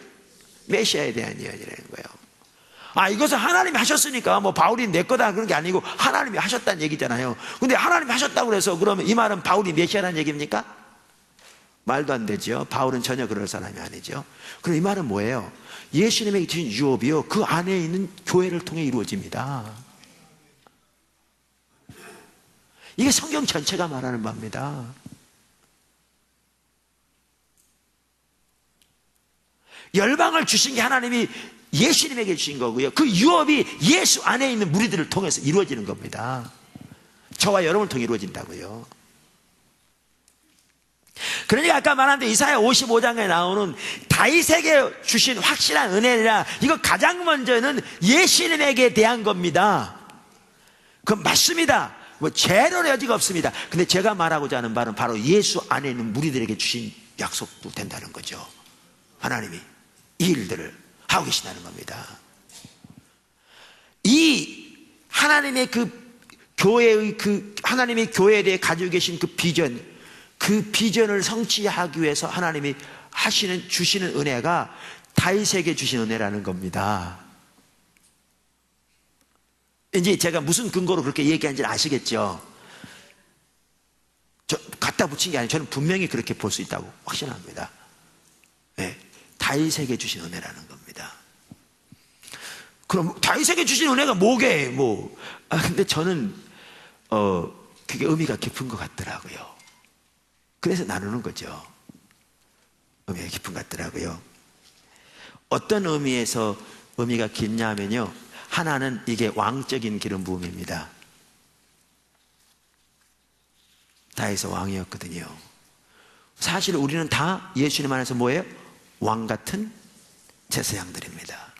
메시아에 대한 예언이라는 거예요. 이것은 하나님이 하셨으니까 뭐 바울이 내 거다 그런 게 아니고 하나님이 하셨다는 얘기잖아요. 근데 하나님이 하셨다고 해서 그러면 이 말은 바울이 메시아라는 얘기입니까? 말도 안 되죠. 바울은 전혀 그럴 사람이 아니죠. 그럼 이 말은 뭐예요? 예수님에게 주신 유업이요, 그 안에 있는 교회를 통해 이루어집니다. 이게 성경 전체가 말하는 바입니다. 열방을 주신 게 하나님이 예수님에게 주신 거고요, 그 유업이 예수 안에 있는 무리들을 통해서 이루어지는 겁니다. 저와 여러분을 통해 이루어진다고요. 그러니까 아까 말한 데 이사야 55장에 나오는 다윗에게 주신 확실한 은혜라, 이거 가장 먼저는 예수님에게 대한 겁니다. 그건 맞습니다. 뭐 죄로는 여지가 없습니다. 근데 제가 말하고자 하는 바는 바로 예수 안에 있는 무리들에게 주신 약속도 된다는 거죠. 하나님이 이 일들을 하고 계신다는 겁니다. 이 하나님의 그 교회의 하나님의 교회에 대해 가지고 계신 그 비전을 성취하기 위해서 하나님이 주시는 은혜가 다윗에게 주신 은혜라는 겁니다. 이제 제가 무슨 근거로 그렇게 얘기한지는 아시겠죠? 저 갖다 붙인 게 아니에요. 저는 분명히 그렇게 볼 수 있다고 확신합니다. 네, 다윗에게 주신 은혜라는 겁니다. 그럼 다윗에게 주신 은혜가 뭐게? 근데 저는 그게 의미가 깊은 것 같더라고요. 그래서 나누는 거죠. 의미가 깊은 것 같더라고요. 어떤 의미에서 의미가 깊냐면요, 하나는 이게 왕적인 기름 부음입니다. 다윗은 왕이었거든요. 사실 우리는 다 예수님 안에서 뭐예요? 왕 같은 제사장들입니다.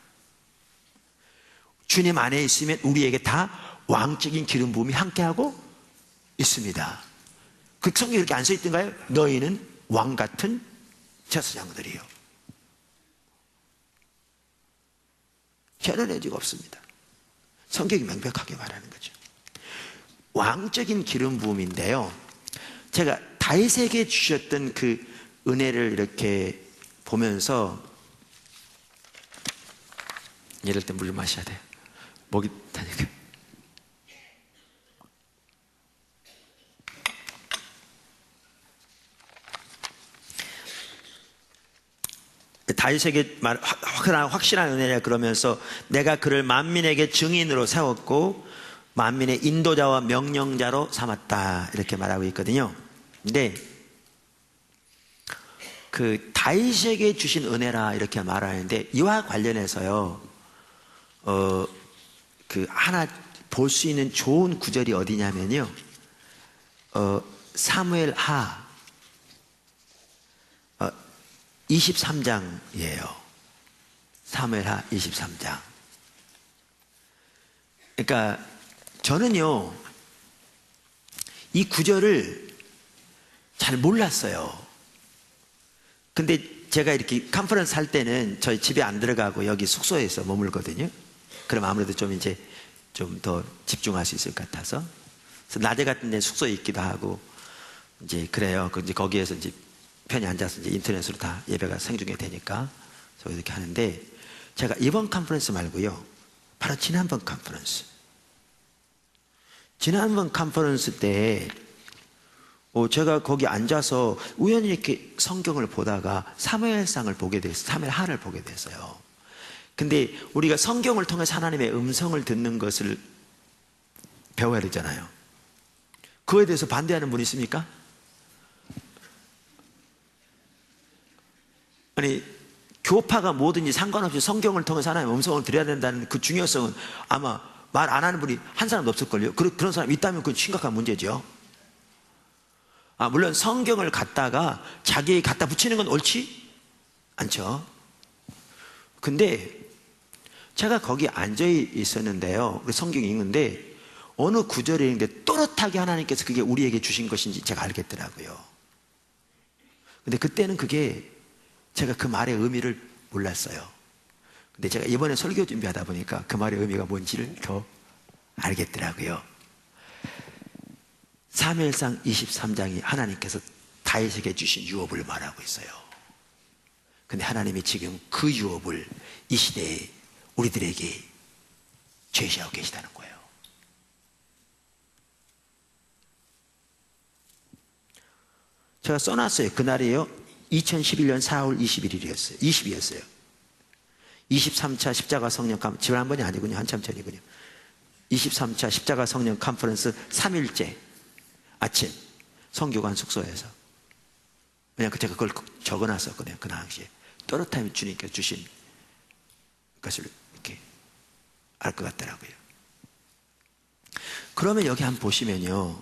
주님 안에 있으면 우리에게 다 왕적인 기름 부음이 함께하고 있습니다. 그 성경에 이렇게 안 써있던가요? 너희는 왕 같은 제사장들이요. 죄는 여지가 없습니다. 성경이 명백하게 말하는 거죠. 왕적인 기름 부음인데요, 제가 다윗에게 주셨던 그 은혜를 이렇게 보면서, 이럴 때 물을 마셔야 돼요. 목이 타니까. 다윗에게 확실한 은혜라 그러면서 내가 그를 만민에게 증인으로 세웠고 만민의 인도자와 명령자로 삼았다, 이렇게 말하고 있거든요. 근데 그 다윗에게 주신 은혜라 이렇게 말하는데, 이와 관련해서요, 그 하나 볼 수 있는 좋은 구절이 어디냐면요, 사무엘 하 23장이에요. 사무엘 하 23장. 그러니까 저는요, 이 구절을 잘 몰랐어요. 근데 제가 이렇게 컨퍼런스 할 때는 저희 집에 안 들어가고 여기 숙소에서 머물거든요. 그럼 아무래도 좀 이제 좀 더 집중할 수 있을 것 같아서. 그래서 낮에 같은 데 숙소에 있기도 하고, 이제 그래요. 이제 거기에서 이제 편히 앉아서 이제 인터넷으로 다 예배가 생중계 되니까 저 이렇게 하는데, 제가 이번 컨퍼런스 말고요, 바로 지난번 컨퍼런스 때 제가 거기 앉아서 우연히 이렇게 성경을 보다가 사무엘상을 보게 됐어요. 사무엘하를 보게 됐어요. 근데 우리가 성경을 통해서 하나님의 음성을 듣는 것을 배워야 되잖아요. 그거에 대해서 반대하는 분이 있습니까? 아니, 교파가 뭐든지 상관없이 성경을 통해서 하나님의 음성을 들어야 된다는 그 중요성은 아마 말 안 하는 분이 한 사람도 없을걸요. 그런 사람이 있다면 그건 심각한 문제죠. 물론 성경을 갖다가 자기에게 갖다 붙이는 건 옳지 않죠. 근데 제가 거기 앉아 있었는데요, 성경이 읽는데 어느 구절에 있는데 또렷하게 하나님께서 그게 우리에게 주신 것인지 제가 알겠더라고요. 근데 그때는 그게 제가 그 말의 의미를 몰랐어요. 근데 제가 이번에 설교 준비하다 보니까 그 말의 의미가 뭔지를 더 알겠더라고요. 사무엘상 23장이 하나님께서 다윗에게 주신 유업을 말하고 있어요. 근데 하나님이 지금 그 유업을 이 시대에 우리들에게 제시하고 계시다는 거예요. 제가 써놨어요. 그날이에요. 2011년 4월 21일이었어요. 20이었어요. 23차 십자가 성령 캄, 지난 번이 아니군요. 한참 전이군요. 23차 십자가 성령 컨퍼런스 3일째 아침 성교관 숙소에서. 왜냐면 제가 그걸 적어놨었거든요. 그 당시에. 또렷하게 주님께서 주신 것을 이렇게 알 것 같더라고요. 그러면 여기 한번 보시면요.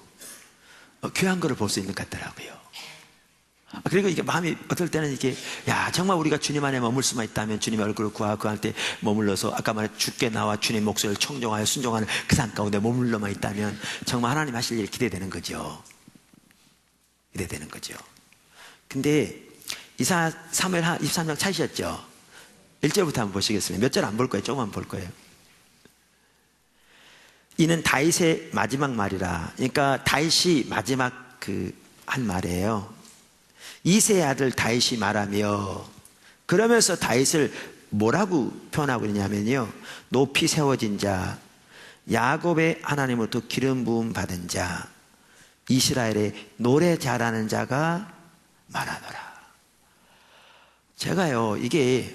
귀한 거를 볼 수 있는 것 같더라고요. 그리고 이게 마음이 어떨 때는 이렇게, 야, 정말 우리가 주님 안에 머물 수만 있다면 주님의 얼굴을 구하고 그 한테 머물러서 아까 말한 주께 나와 주님 목소리를 청종하여 순종하는 그 삶 가운데 머물러만 있다면 정말 하나님 하실 일이 기대되는 거죠. 기대되는 거죠. 근데 이사 사무엘 23장 찾으셨죠? 1절부터 한번 보시겠습니다. 몇 절 안 볼 거예요. 조금만 볼 거예요. 이는 다윗의 마지막 말이라. 그러니까 다윗이 마지막 한 말이에요. 이새의 아들 다윗이 말하며, 그러면서 다윗을 뭐라고 표현하고 있냐면요, 높이 세워진 자, 야곱의 하나님으로부터 기름 부음 받은 자, 이스라엘의 노래 잘하는 자가 말하노라. 제가요, 이게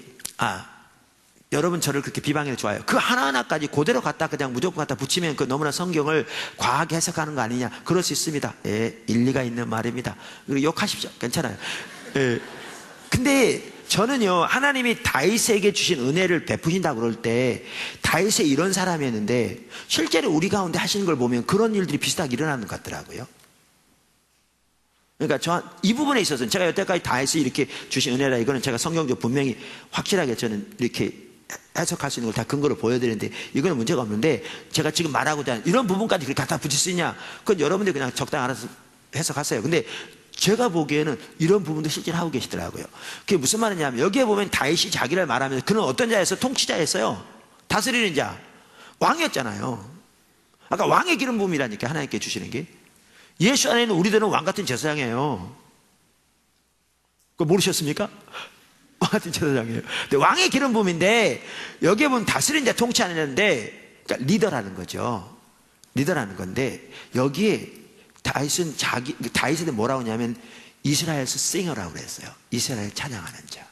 여러분 저를 그렇게 비방해도 좋아요. 그 하나하나까지 그대로 갖다 그냥 무조건 갖다 붙이면 그 너무나 성경을 과하게 해석하는 거 아니냐. 그럴 수 있습니다. 예, 일리가 있는 말입니다. 그리고 욕하십시오. 괜찮아요. 예. 근데 저는요, 하나님이 다윗에게 주신 은혜를 베푸신다고 그럴 때 다윗이 이런 사람이었는데 실제로 우리 가운데 하시는 걸 보면 그런 일들이 비슷하게 일어나는 것 같더라고요. 그러니까 이 부분에 있어서는 제가 여태까지 다윗이 이렇게 주신 은혜라, 이거는 제가 성경적 분명히 확실하게 저는 이렇게 해석할 수 있는 걸 다 근거로 보여드리는데 이거는 문제가 없는데, 제가 지금 말하고자 하는 이런 부분까지 그렇게 갖다 붙일 수 있냐? 그건 여러분들이 그냥 적당히 알아서 해석하세요. 근데 제가 보기에는 이런 부분도 실제로 하고 계시더라고요. 그게 무슨 말이냐면, 여기에 보면 다윗이 자기를 말하면서 그는 어떤 자였어요? 통치자였어요. 다스리는 자, 왕이었잖아요. 아까 왕의 기름 부음이라니까 하나님께 주시는 게. 예수 안에는 우리들은 왕 같은 제사장이에요. 그거 모르셨습니까? 왕 같은 제사장이에요. 근데 왕의 기름 부음인데 여기에 보면 다스리는 자, 통치하는데, 그러니까 리더라는 거죠. 리더라는 건데, 여기에 다윗은 다윗한테 뭐라고 하냐면 이스라엘에서 싱어라고 그랬어요. 이스라엘 찬양하는 자.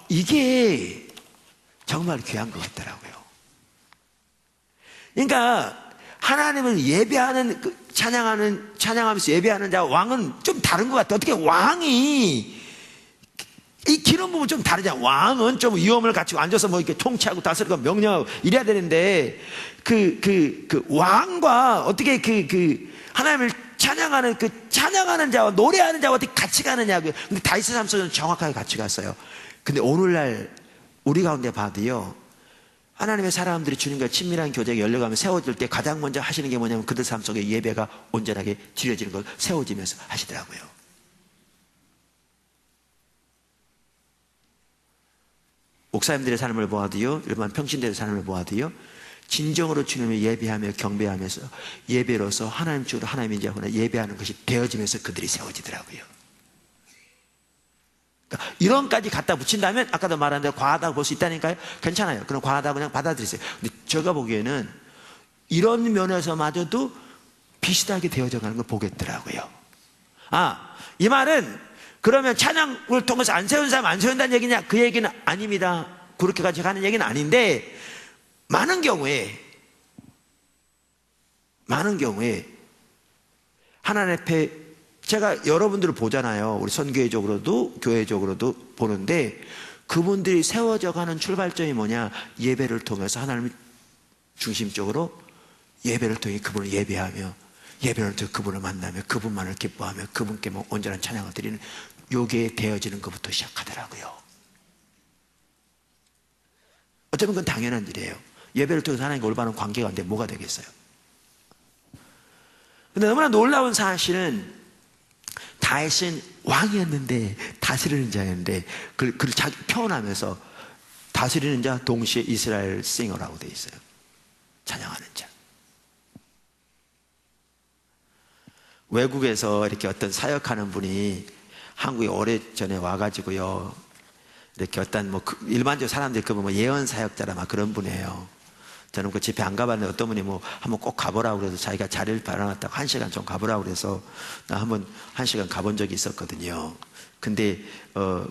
이게 정말 귀한 것 같더라고요. 그러니까 하나님을 예배하는, 찬양하면서 예배하는 자, 왕은 좀 다른 것 같아요. 어떻게 왕이, 이 기름 부음은 좀 다르잖아요. 왕은 좀 위엄을 갖추고 앉아서 뭐 이렇게 통치하고 다스리고 명령하고 이래야 되는데, 왕과 어떻게 하나님을 찬양하는 자와 노래하는 자와 어떻게 같이 가느냐고요. 근데 다윗의 삶 속에는 정확하게 같이 갔어요. 근데 오늘날 우리 가운데 봐도요, 하나님의 사람들이 주님과 친밀한 교제가 열려가면 세워질 때 가장 먼저 하시는 게 뭐냐면 그들 삶 속에 예배가 온전하게 드려지는 걸 세워지면서 하시더라고요. 목사님들의 삶을 보아도요, 일반 평신들의 삶을 보아도요, 진정으로 주님을 예배하며 경배하면서 예배로서 하나님 쪽으로 하나님의 인자하고 예배하는 것이 되어지면서 그들이 세워지더라고요. 그러니까 이런까지 갖다 붙인다면 아까도 말한 대로 과하다고 볼 수 있다니까요. 괜찮아요. 그럼 과하다고 그냥 받아들이세요. 근데 제가 보기에는 이런 면에서마저도 비슷하게 되어져 가는 걸 보겠더라고요. 이 말은 그러면 찬양을 통해서 안 세운 사람 안 세운다는 얘기냐? 그 얘기는 아닙니다. 그렇게까지 가는 얘기는 아닌데, 많은 경우에 하나님 앞에 제가 여러분들을 보잖아요. 우리 선교회적으로도 교회적으로도 보는데, 그분들이 세워져 가는 출발점이 뭐냐? 예배를 통해서 하나님을 중심적으로 예배를 통해 그분을 예배하며, 예배를 통해 그분을 만나며 그분만을 기뻐하며 그분께 온전한 찬양을 드리는, 요게 되어지는 것부터 시작하더라고요. 어쩌면 그건 당연한 일이에요. 예배를 통해서 하나님과 올바른 관계가 있는데 뭐가 되겠어요? 근데 너무나 놀라운 사실은 다윗은 왕이었는데 다스리는 자였는데 그를 자기 표현하면서 다스리는 자 동시에 이스라엘 싱어라고 되어 있어요. 찬양하는 자. 외국에서 이렇게 어떤 사역하는 분이 한국에 오래전에 와가지고요, 이렇게 어떤 일반적으로 사람들이 그 예언 사역자라 막 그런 분이에요. 저는 그 집회 안 가봤는데 어떤 분이 뭐 한번 꼭 가보라고 그래서 자기가 자리를 받아놨다고 1시간 좀 가보라고 그래서 나 한번 1시간 가본 적이 있었거든요. 근데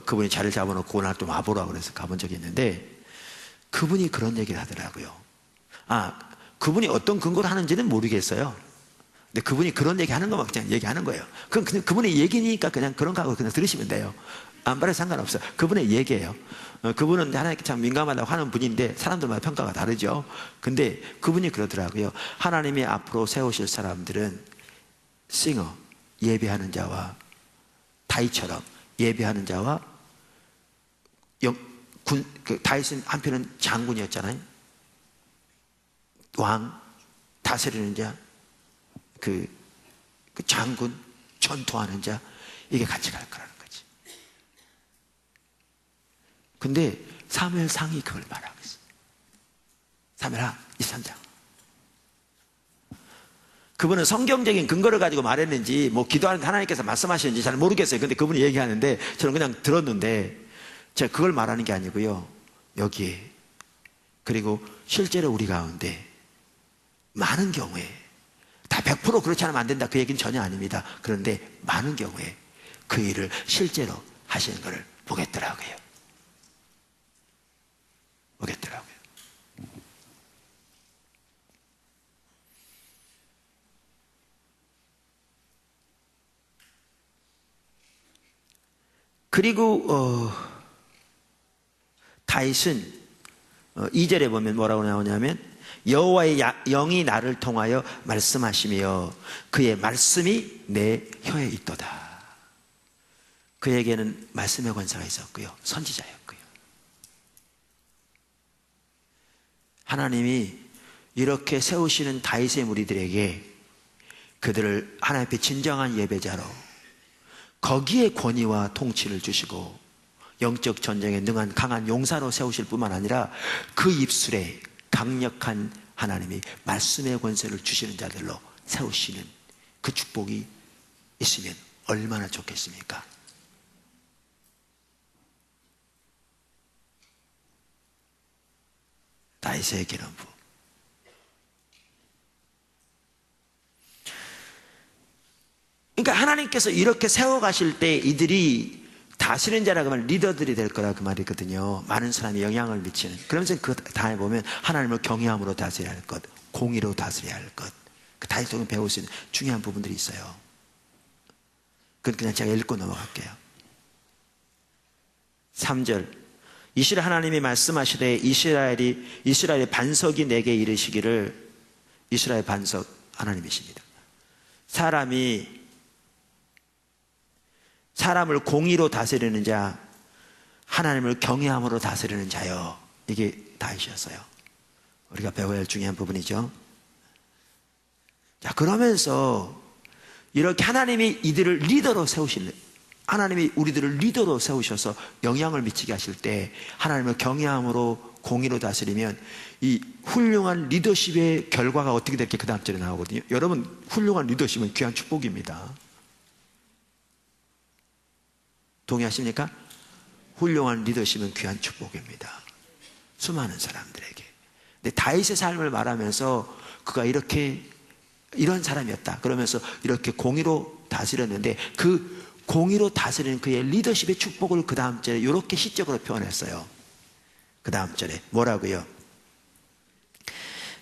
그분이 자리를 잡아놓고 오늘 좀 와보라고 그래서 가본 적이 있는데 그분이 그런 얘기를 하더라고요. 그분이 어떤 근거를 하는지는 모르겠어요. 근데 그분이 그런 얘기 하는 것만 그냥 얘기하는 거예요. 그건 그냥 그분의 얘기니까 그냥 그런 거 하고 그냥 들으시면 돼요. 안 받아도 상관없어요. 그분의 얘기예요. 그분은 하나님께 참 민감하다고 하는 분인데 사람들마다 평가가 다르죠. 근데 그분이 그러더라고요. 하나님이 앞으로 세우실 사람들은 싱어, 예배하는 자와 다윗처럼 예배하는 자와 다윗은 한편은 장군이었잖아요. 왕, 다스리는 자, 그 장군, 전투하는 자, 이게 같이 갈 거라는 거지. 근데 사무엘상이 그걸 말하고 있어. 사무엘하 23장. 그분은 성경적인 근거를 가지고 말했는지 뭐 기도하는데 하나님께서 말씀하시는지 잘 모르겠어요. 근데 그분이 얘기하는데 저는 그냥 들었는데 제가 그걸 말하는 게 아니고요. 여기에 그리고 실제로 우리 가운데 많은 경우에 다 100% 그렇지 않으면 안 된다 그 얘기는 전혀 아닙니다. 그런데 많은 경우에 그 일을 실제로 하시는 것을 보겠더라고요. 그리고 다윗은 2절에 보면 뭐라고 나오냐면 여호와의 영이 나를 통하여 말씀하시며 그의 말씀이 내 혀에 있도다. 그에게는 말씀의 권세가 있었고요. 선지자였고요. 하나님이 이렇게 세우시는 다윗의 무리들에게 그들을 하나님 앞에 진정한 예배자로 거기에 권위와 통치를 주시고 영적 전쟁에 능한 강한 용사로 세우실 뿐만 아니라 그 입술에 강력한 하나님이 말씀의 권세를 주시는 자들로 세우시는 그 축복이 있으면 얼마나 좋겠습니까? 다윗의 기름부. 그러니까 하나님께서 이렇게 세워가실 때 이들이 다스리는 자라고 하면 리더들이 될 거라 그 말이거든요. 많은 사람이 영향을 미치는. 그러면서 그 다음에 보면 하나님을 경외함으로 다스려야 할 것, 공의로 다스려야 할 것. 그 다윗 속에 배울 수 있는 중요한 부분들이 있어요. 그건 그냥 제가 읽고 넘어갈게요. 3절. 이스라엘 하나님이 말씀하시되 이스라엘의 반석이 내게 이르시기를. 이스라엘 반석 하나님이십니다. 사람을 공의로 다스리는 자, 하나님을 경외함으로 다스리는 자요. 이게 다윗이었어요. 우리가 배워야 할 중요한 부분이죠. 자, 그러면서 이렇게 하나님이 이들을 리더로 하나님이 우리들을 리더로 세우셔서 영향을 미치게 하실 때 하나님을 경외함으로 공의로 다스리면 이 훌륭한 리더십의 결과가 어떻게 될게 그 다음 절에 나오거든요. 여러분, 훌륭한 리더십은 귀한 축복입니다. 동의하십니까? 훌륭한 리더십은 귀한 축복입니다. 수많은 사람들에게. 근데 다윗의 삶을 말하면서 그가 이런 사람이었다. 그러면서 이렇게 공의로 다스렸는데 그 공의로 다스리는 그의 리더십의 축복을 그 다음 절에 이렇게 시적으로 표현했어요. 그 다음 절에 뭐라고요?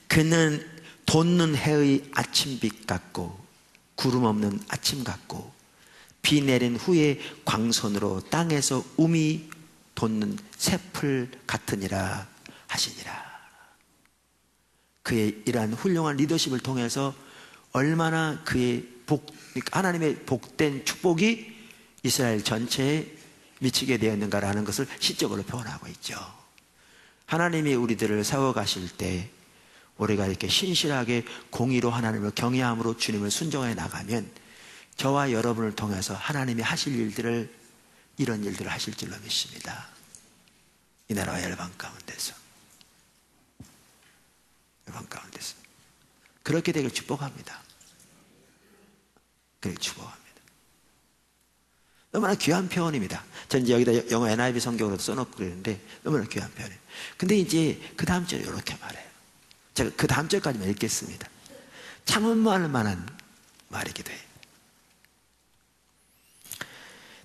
그는 돋는 해의 아침빛 같고 구름 없는 아침 같고 비 내린 후에 광선으로 땅에서 움이 돋는 새풀 같으니라 하시니라. 그의 이러한 훌륭한 리더십을 통해서 얼마나 하나님의 복된 축복이 이스라엘 전체에 미치게 되었는가라는 것을 시적으로 표현하고 있죠. 하나님이 우리들을 세워가실 때 우리가 이렇게 신실하게 공의로 하나님을 경외함으로 주님을 순종해 나가면 저와 여러분을 통해서 하나님이 하실 이런 일들을 하실 줄로 믿습니다. 이 나라와 열방 가운데서 그렇게 되길 축복합니다. 그렇게 축복합니다. 너무나 귀한 표현입니다. 전 이제 여기다 영어 NIV 성경으로 써놓고 그러는데 너무나 귀한 표현이에요. 근데 이제 그 다음 절에 이렇게 말해요. 제가 그 다음 절까지만 읽겠습니다. 참음할 만한 말이기도 해요.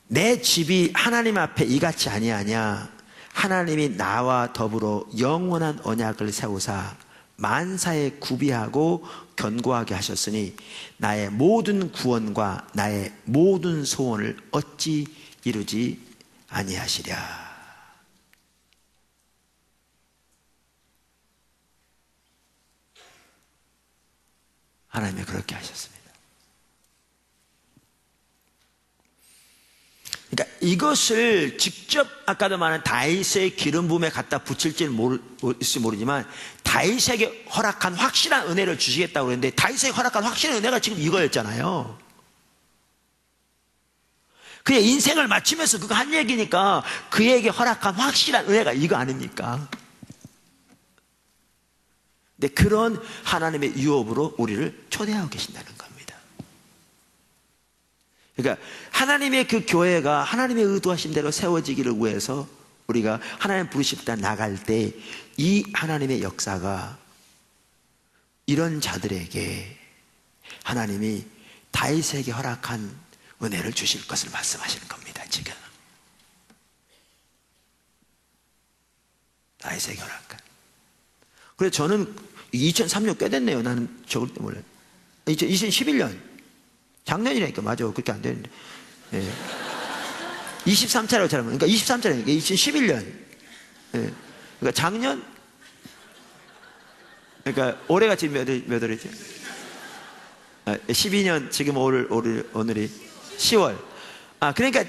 내 집이 하나님 앞에 이같이 아니하냐. 하나님이 나와 더불어 영원한 언약을 세우사 만사에 구비하고 견고하게 하셨으니 나의 모든 구원과 나의 모든 소원을 어찌 이루지 아니하시랴. 하나님이 그렇게 하셨습니다. 그러니까 이것을 직접 아까도 말한 다윗의 기름 부음에 갖다 붙일지는 모를지 모르지만 다윗에게 허락한 확실한 은혜를 주시겠다고 그랬는데 다윗에게 허락한 확실한 은혜가 지금 이거였잖아요. 그의 인생을 마치면서 그거 한 얘기니까 그에게 허락한 확실한 은혜가 이거 아닙니까? 근데 그런 하나님의 유업으로 우리를 초대하고 계신다는 겁니다. 그러니까 하나님의 그 교회가 하나님의 의도하신 대로 세워지기를 위해서 우리가 하나님 부르실 때 나갈 때 이 하나님의 역사가 이런 자들에게 하나님이 다윗에게 허락한 은혜를 주실 것을 말씀하시는 겁니다. 지금 다윗에게 허락한. 그래서 저는 2003년 꽤 됐네요. 나는 저걸 때 몰라요. 2011년 작년이라니까. 맞아. 그렇게 안 되는데. 예. 23차라고 잘 그러니까 23차라니까. 2011년. 예. 그러니까 작년? 그러니까 올해가 지금 몇 월이지? 12년, 지금 오늘이 10월. 그러니까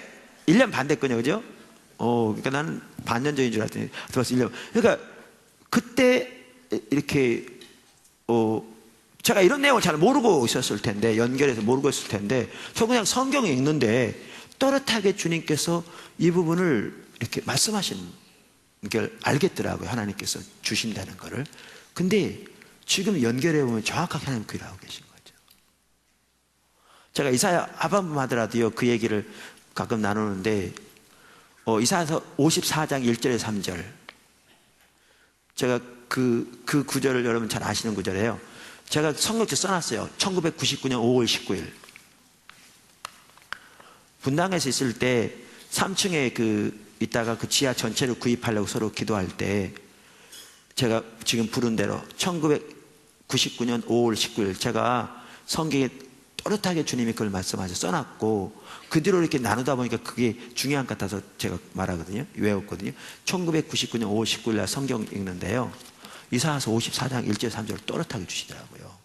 1년 반 됐거든요. 그죠? 그러니까 나는 반년 전인 줄 알았더니 벌써 1년. 그러니까 그때 이렇게, 제가 이런 내용을 잘 모르고 있었을 텐데, 연결해서 모르고 있을 텐데, 저 그냥 성경 읽는데, 또렷하게 주님께서 이 부분을 이렇게 말씀하신 걸 알겠더라고요. 하나님께서 주신다는 거를. 근데 지금 연결해보면 정확하게 하나님 그 일을 하고 계신 거죠. 제가 이사야 하반부 하더라도요, 그 얘기를 가끔 나누는데, 이사야서 54장 1절에서 3절. 제가 그 구절을 여러분 잘 아시는 구절이에요. 제가 성경책 써놨어요. 1999년 5월 19일. 분당에서 있을 때 3층에 있다가 그 지하 전체를 구입하려고 서로 기도할 때 제가 지금 부른 대로 1999년 5월 19일 제가 성경에 또렷하게 주님이 그걸 말씀하셔서 써놨고 그 뒤로 이렇게 나누다 보니까 그게 중요한 것 같아서 제가 말하거든요. 외웠거든요. 1999년 5월 19일 날 성경 읽는데요. 이사야서 54장 1절 3절을 또렷하게 주시더라고요.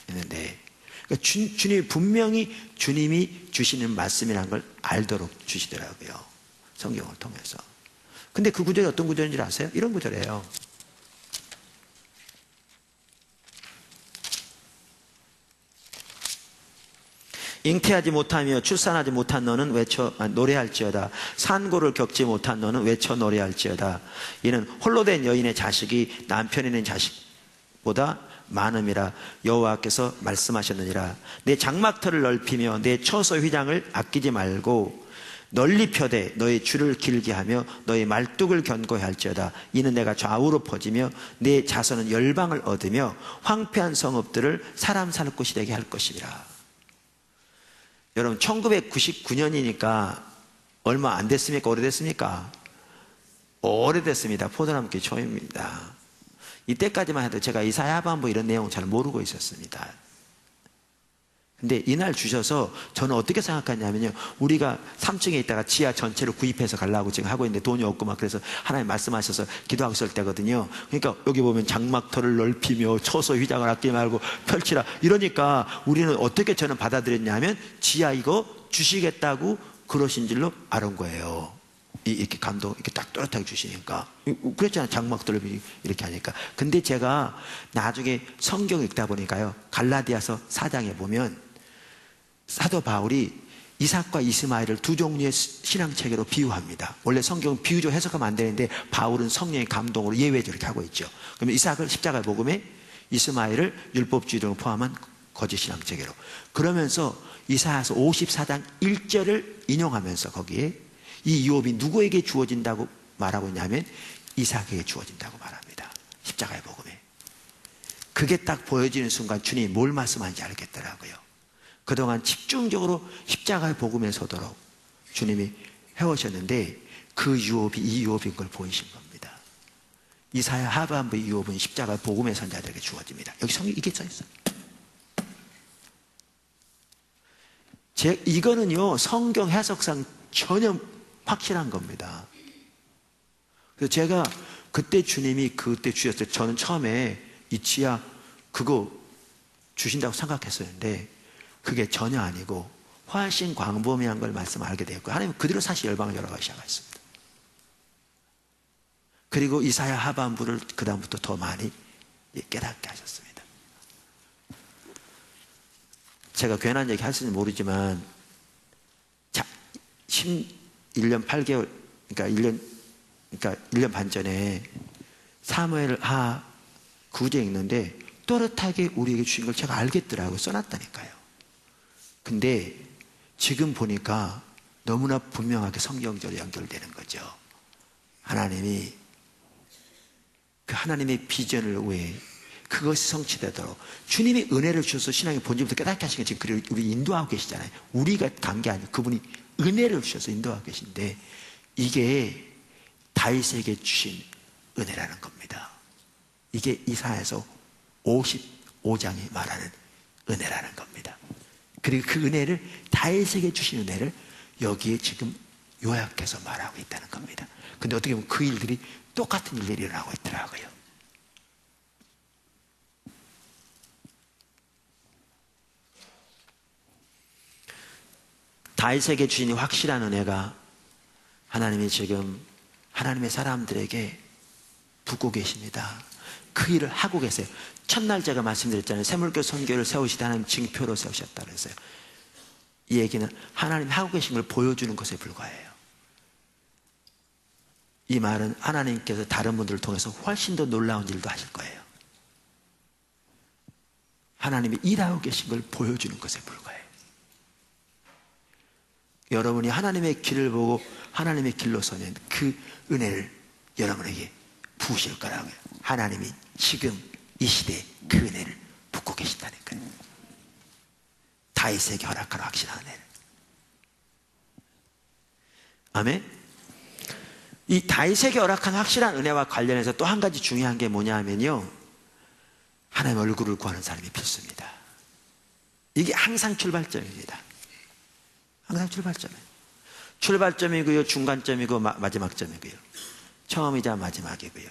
있는데 그러니까 주님이 분명히 주님이 주시는 말씀이라는 걸 알도록 주시더라고요. 성경을 통해서. 근데 그 구절이 어떤 구절인지 아세요? 이런 구절이에요. 잉태하지 못하며 출산하지 못한 너는 노래할지어다. 산고를 겪지 못한 너는 외쳐 노래할지어다. 이는 홀로 된 여인의 자식이 남편이 낸 자식보다 많음이라 여호와께서 말씀하셨느니라. 내 장막터를 넓히며 내 처소 휘장을 아끼지 말고 널리 펴되 너의 줄을 길게 하며 너의 말뚝을 견고히 할지어다. 이는 내가 좌우로 퍼지며 내 자손은 열방을 얻으며 황폐한 성읍들을 사람 살 곳이 되게 할 것이라. 여러분 1999년이니까 얼마 안 됐습니까? 오래됐습니까? 오래됐습니다. 포도나무길 초입니다. 이때까지만 해도 제가 이사야 하반부 이런 내용을 잘 모르고 있었습니다. 근데 이날 주셔서 저는 어떻게 생각하냐면요, 우리가 3층에 있다가 지하 전체를 구입해서 가려고 지금 하고 있는데 돈이 없고 막 그래서 하나님 말씀하셔서 기도하고 있을 때거든요. 그러니까 여기 보면 장막터를 넓히며 처소 휘장을 아끼지 말고 펼치라 이러니까 우리는 어떻게 저는 받아들였냐면 지하 이거 주시겠다고 그러신 줄로 알은 거예요. 이렇게 감동 이렇게 딱 또렷하게 주시니까. 그랬잖아요. 장막터를 이렇게 하니까. 근데 제가 나중에 성경 읽다 보니까요, 갈라디아서 4장에 보면 사도 바울이 이삭과 이스마엘을 두 종류의 신앙체계로 비유합니다. 원래 성경은 비유적으로 해석하면 안 되는데 바울은 성령의 감동으로 예외적으로 이렇게 하고 있죠. 그러면 이삭을 십자가 복음에, 이스마엘을 율법주의로 포함한 거짓 신앙체계로. 그러면서 이사야서 54장 1절을 인용하면서 거기에 이 유업이 누구에게 주어진다고 말하고 있냐면 이삭에게 주어진다고 말합니다. 십자가의 복음에. 그게 딱 보여지는 순간 주님이 뭘 말씀하는지 알겠더라고요. 그동안 집중적으로 십자가의 복음에 서도록 주님이 해오셨는데 그 유업이 이 유업인 걸 보이신 겁니다. 이사야 하반부의 유업은 십자가의 복음에 선 자들에게 주어집니다. 여기 성경 이게 써있어요. 이거는요 성경 해석상 전혀 확실한 겁니다. 그래서 제가 그때 주님이 그때 주셨을 때 저는 처음에 이 지하 그거 주신다고 생각했었는데 그게 전혀 아니고 훨씬 광범위한 걸 말씀 알게 되었고 하나님 그대로 사실 열방을 열어가기 시작했습니다. 그리고 이사야 하반부를 그 다음부터 더 많이 깨닫게 하셨습니다. 제가 괜한 얘기 할지는 모르지만 1년 8개월 그러니까 1년 반 전에 사무엘 하 구제 읽는데 또렷하게 우리에게 주신 걸 제가 알겠더라고요. 써놨다니까요. 근데 지금 보니까 너무나 분명하게 성경적으로 연결되는 거죠. 하나님이 그 하나님의 비전을 위해 그것이 성취되도록 주님이 은혜를 주셔서 신앙의 본질부터 깨닫게 하신 게 지금 우리 인도하고 계시잖아요. 우리가 간 게 아니고 그분이 은혜를 주셔서 인도하고 계신데 이게 다윗에게 주신 은혜라는 겁니다. 이게 이사야서 55장이 말하는 은혜라는 겁니다. 그리고 그 은혜를 다윗에게 주신 은혜를 여기에 지금 요약해서 말하고 있다는 겁니다. 근데 어떻게 보면 그 일들이 똑같은 일들이 일어나고 있더라고요. 다윗에게 주신 확실한 은혜가 하나님이 지금 하나님의 사람들에게 붓고 계십니다. 그 일을 하고 계세요. 첫날 제가 말씀드렸잖아요. 샘물교 선교를 세우시다 하나님 징표로 세우셨다 그랬어요. 이 얘기는 하나님 하고 계신 걸 보여주는 것에 불과해요. 이 말은 하나님께서 다른 분들을 통해서 훨씬 더 놀라운 일도 하실 거예요. 하나님이 일하고 계신 걸 보여주는 것에 불과해요. 여러분이 하나님의 길을 보고 하나님의 길로 서면 그 은혜를 여러분에게 부으실 거라고요. 하나님이 지금 이 시대에 그 은혜를 붓고 계신다니까요. 다윗에게 허락하라 확실한 은혜를. 아멘. 이 다윗에게 허락한 확실한 은혜와 관련해서 또 한 가지 중요한 게 뭐냐 하면요, 하나님의 얼굴을 구하는 사람이 필수입니다. 이게 항상 출발점입니다. 항상 출발점이에요. 출발점이고요, 중간점이고 마지막점이고요, 처음이자 마지막이고요.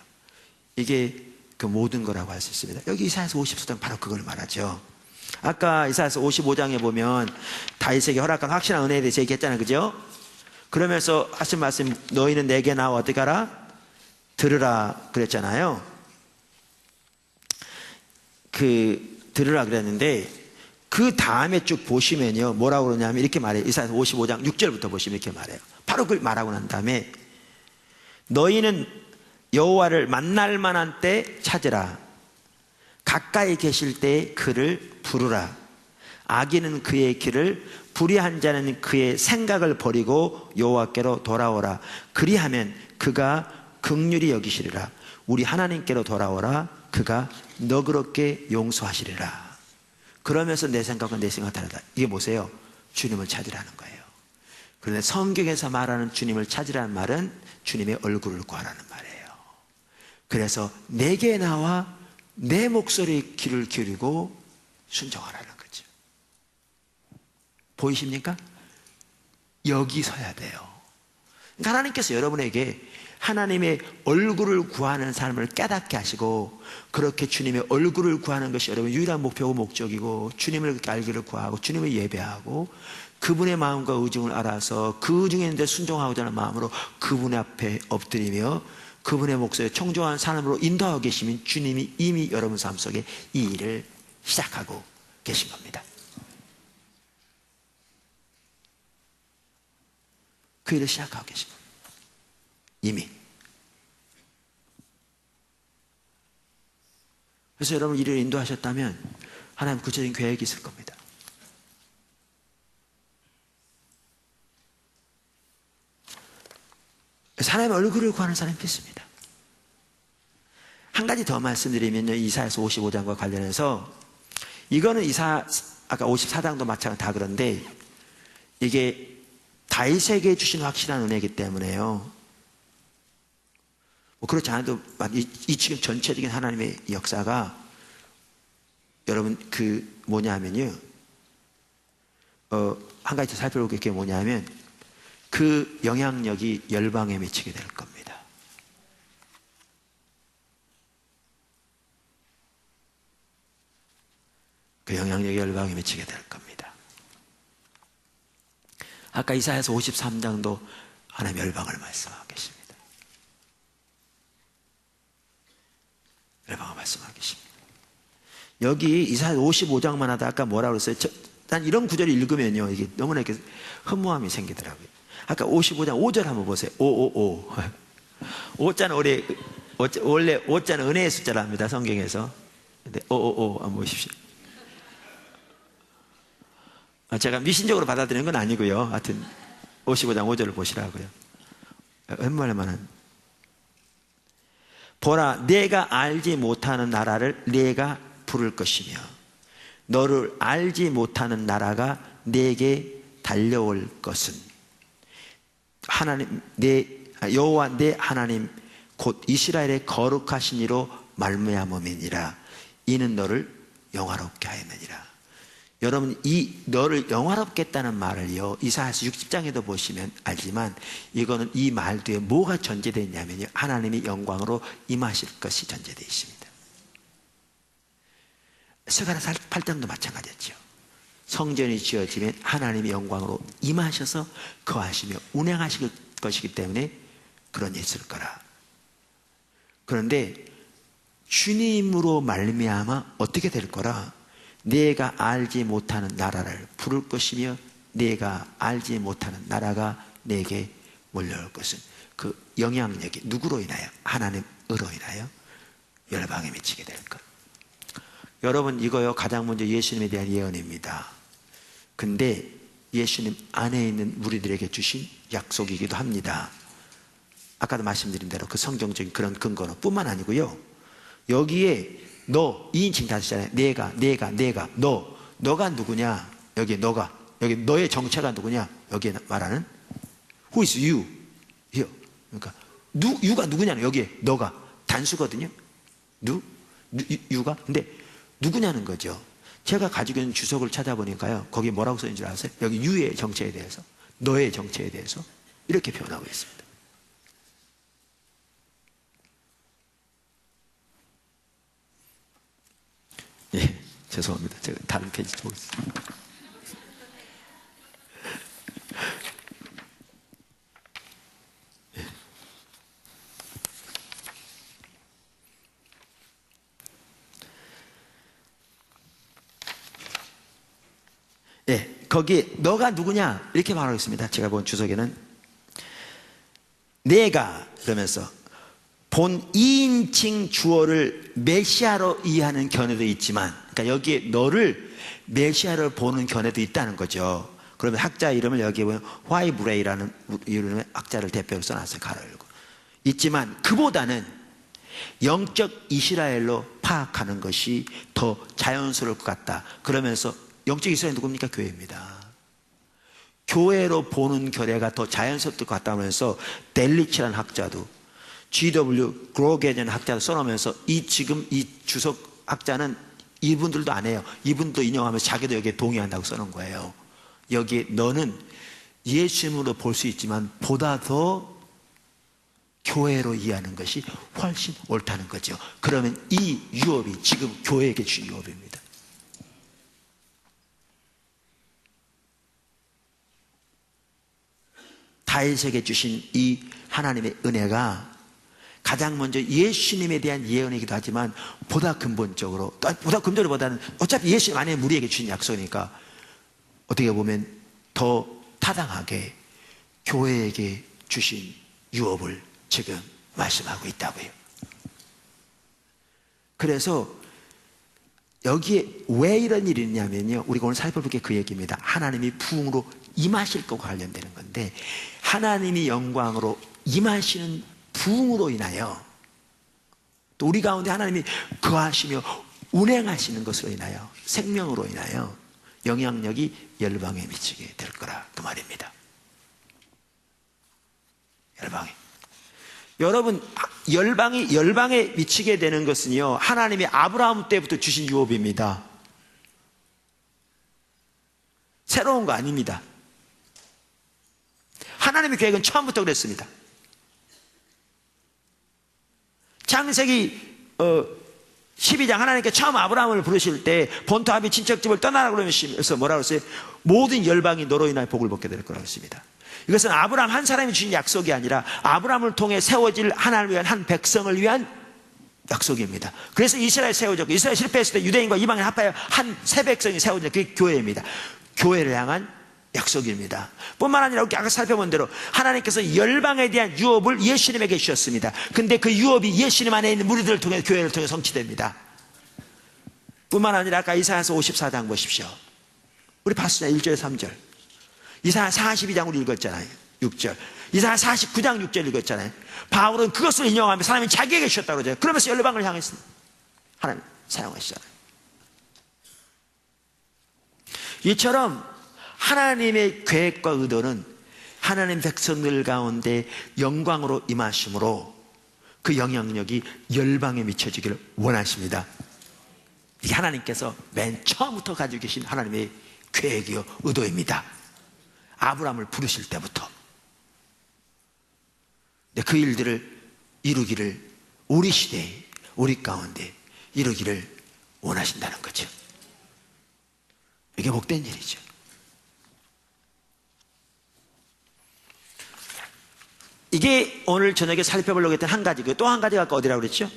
이게 그 모든 거라고 할 수 있습니다. 여기 이사야서 54장 바로 그걸 말하죠. 아까 이사야서 55장에 보면 다윗에게 허락한 확실한 은혜에 대해서 얘기했잖아요, 그죠? 그러면서 하신 말씀, 너희는 내게 나와 어떻게 하라? 들으라 그랬잖아요. 들으라 그랬는데 그 다음에 쭉 보시면요, 뭐라고 그러냐면 이렇게 말해요. 이사야서 55장 6절부터 보시면 이렇게 말해요. 바로 그걸 말하고 난 다음에 너희는 여호와를 만날 만한 때 찾으라. 가까이 계실 때 그를 부르라. 악인은 그의 길을, 불의한 자는 그의 생각을 버리고 여호와께로 돌아오라. 그리하면 그가 긍휼히 여기시리라. 우리 하나님께로 돌아오라. 그가 너그럽게 용서하시리라. 그러면서 내 생각은 내 생각 다르다. 이게 뭐세요? 주님을 찾으라는 거예요. 그런데 성경에서 말하는 주님을 찾으라는 말은 주님의 얼굴을 구하라는 말이에요. 그래서 내게 나와 내 목소리에 귀를 기울이고 순종하라는 거죠. 보이십니까? 여기 서야 돼요. 그러니까 하나님께서 여러분에게 하나님의 얼굴을 구하는 삶을 깨닫게 하시고, 그렇게 주님의 얼굴을 구하는 것이 여러분 유일한 목표고 목적이고, 주님을 알기를 구하고 주님을 예배하고 그분의 마음과 의중을 알아서 그 의중에 있는데 순종하고자 하는 마음으로 그분의 앞에 엎드리며 그분의 목소리에 청종하는 삶으로 인도하고 계시면 주님이 이미 여러분 삶 속에 이 일을 시작하고 계신 겁니다. 그 일을 시작하고 계신 겁니다. 이미. 그래서 여러분 일을 인도하셨다면 하나님 구체적인 계획이 있을 겁니다. 그래서 하나님의 얼굴을 구하는 사람이 필수입니다. 가지 더 말씀드리면요, 이사야서 55장과 관련해서, 이거는 아까 54장도 마찬가지 다 그런데, 이게 다윗에게 주신 확실한 은혜이기 때문에요. 뭐 그렇지 않아도 이 지금 전체적인 하나님의 역사가 여러분 뭐냐면요, 한 가지 더 살펴볼 게 뭐냐면 그 영향력이 열방에 미치게 될 겁니다. 그 영향력이 열방에 미치게 될 겁니다. 아까 이사야서 53장도 하나님 열방을 말씀하고 계십니다. 열방을 말씀하고 계십니다. 여기 이사야서 55장만 하다 아까 뭐라고 그랬어요? 난 이런 구절을 읽으면요, 이게 너무나 이렇게 허무함이 생기더라고요. 아까 55장 5절 한번 보세요. 555. 5자는 원래 5자는 은혜의 숫자랍니다, 성경에서. 근데 555 한번 보십시오. 제가 미신적으로 받아들이는 건 아니고요. 하여튼 55장 5절을 보시라고요. 웬만하면은 보라, 내가 알지 못하는 나라를 내가 부를 것이며 너를 알지 못하는 나라가 내게 달려올 것은 여호와 내 하나님 곧 이스라엘의 거룩하신 이로 말미암음이니라. 이는 너를 영화롭게 하였느니라. 여러분, 이 너를 영화롭게 했다는 말을요, 이사야서 60장에도 보시면 알지만 이거는 이 말 뒤에 뭐가 전제되어 있냐면요, 하나님이 영광으로 임하실 것이 전제되어 있습니다. 스가랴 8장도 마찬가지였죠. 성전이 지어지면 하나님이 영광으로 임하셔서 거하시며 운행하실 것이기 때문에 그런 일이 있을 거라. 그런데 주님으로 말미암아 어떻게 될 거라? 내가 알지 못하는 나라를 부를 것이며 내가 알지 못하는 나라가 내게 몰려올 것은 그 영향력이 누구로 인하여? 하나님으로 인하여 열방에 미치게 될 것. 여러분, 이거요, 가장 먼저 예수님에 대한 예언입니다. 근데 예수님 안에 있는 우리들에게 주신 약속이기도 합니다. 아까도 말씀드린 대로 그 성경적인 그런 근거는 뿐만 아니고요, 여기에 너 2인칭 다 쓰잖아요. 내가 너가 누구냐? 여기 너의 정체가 누구냐? 여기에 말하는 Who is you? here. 그러니까 you가 누구냐는 여기에 너가 단수거든요. you가. 근데 누구냐는 거죠. 제가 가지고 있는 주석을 찾아보니까요, 거기 뭐라고 써있는 줄 아세요? 여기 you의 정체에 대해서, 너의 정체에 대해서 이렇게 표현하고 있습니다. 예, 죄송합니다. 제가 다른 페이지 보고 있습니다. 예, 거기에 너가 누구냐 이렇게 말하고 있습니다. 제가 본 주석에는 내가 그러면서 본 2인칭 주어를 메시아로 이해하는 견해도 있지만, 그러니까 여기에 너를 메시아를 보는 견해도 있다는 거죠. 그러면 학자 이름을 여기에 보면 화이브레이라는 이름의 학자를 대표로 써놨어요. 가로 열고 있지만 그보다는 영적 이스라엘로 파악하는 것이 더 자연스러울 것 같다. 그러면서 영적 이스라엘 누굽니까? 교회입니다. 교회로 보는 견해가 더 자연스럽을 것 같다면서 델리치라는 학자도 G.W. 그로게는 학자도 써놓으면서 지금 이 주석 학자는 이분들도 안 해요. 이분도 인용하면서 자기도 여기에 동의한다고 써놓은 거예요. 여기에 너는 예수님으로 볼 수 있지만 보다 더 교회로 이해하는 것이 훨씬 옳다는 거죠. 그러면 이 유업이 지금 교회에게 준 유업입니다. 다윗에게 주신 이 하나님의 은혜가 가장 먼저 예수님에 대한 예언이기도 하지만 보다 근본적으로보다는 어차피 예수님 안에 우리에게 주신 약속이니까 어떻게 보면 더 타당하게 교회에게 주신 유업을 지금 말씀하고 있다고요. 그래서 여기에 왜 이런 일이 있냐면요, 우리가 오늘 살펴볼 게 그 얘기입니다. 하나님이 부흥으로 임하실 것과 관련되는 건데, 하나님이 영광으로 임하시는 부흥으로 인하여 또 우리 가운데 하나님이 거하시며 운행하시는 것으로 인하여, 생명으로 인하여 영향력이 열방에 미치게 될 거라, 그 말입니다. 열방에. 여러분, 열방에 미치게 되는 것은요, 하나님이 아브라함 때부터 주신 유업입니다. 새로운 거 아닙니다. 하나님의 계획은 처음부터 그랬습니다. 창세기 12장 하나님께 처음 아브라함을 부르실 때 본토 아비 친척집을 떠나라고 그러면서 뭐라고 했어요? 모든 열방이 너로 인하여 복을 받게 될 거라고 했습니다. 이것은 아브라함 한 사람이 주신 약속이 아니라 아브라함을 통해 세워질 하나님을 위한 한 백성을 위한 약속입니다. 그래서 이스라엘 세워졌고, 이스라엘 실패했을 때 유대인과 이방인 합하여 한 새 백성이 세워진, 그게 교회입니다. 교회를 향한 약속입니다. 뿐만 아니라 아까 살펴본 대로 하나님께서 열방에 대한 유업을 예수님에게 주셨습니다. 근데 그 유업이 예수님 안에 있는 무리들을 통해, 교회를 통해 성취됩니다. 뿐만 아니라 아까 이사야서 54장 보십시오. 우리 봤으냐? 1절 3절. 이사야 42장 우리 읽었잖아요. 6절. 이사야 49장 6절 읽었잖아요. 바울은 그것을 인용하면서 하나님이 자기에게 주셨다고 그러죠. 그러면서 열방을 향했습니다. 하나님 사용하시잖아요. 이처럼 하나님의 계획과 의도는 하나님 백성들 가운데 영광으로 임하심으로 그 영향력이 열방에 미쳐지기를 원하십니다. 이게 하나님께서 맨 처음부터 가지고 계신 하나님의 계획이요 의도입니다. 아브라함을 부르실 때부터. 그 일들을 이루기를, 우리 시대에, 우리 가운데 이루기를 원하신다는 거죠. 이게 복된 일이죠. 이게 오늘 저녁에 살펴보려고 했던 한 가지고요. 또 한 가지가 아까 어디라고 그랬죠?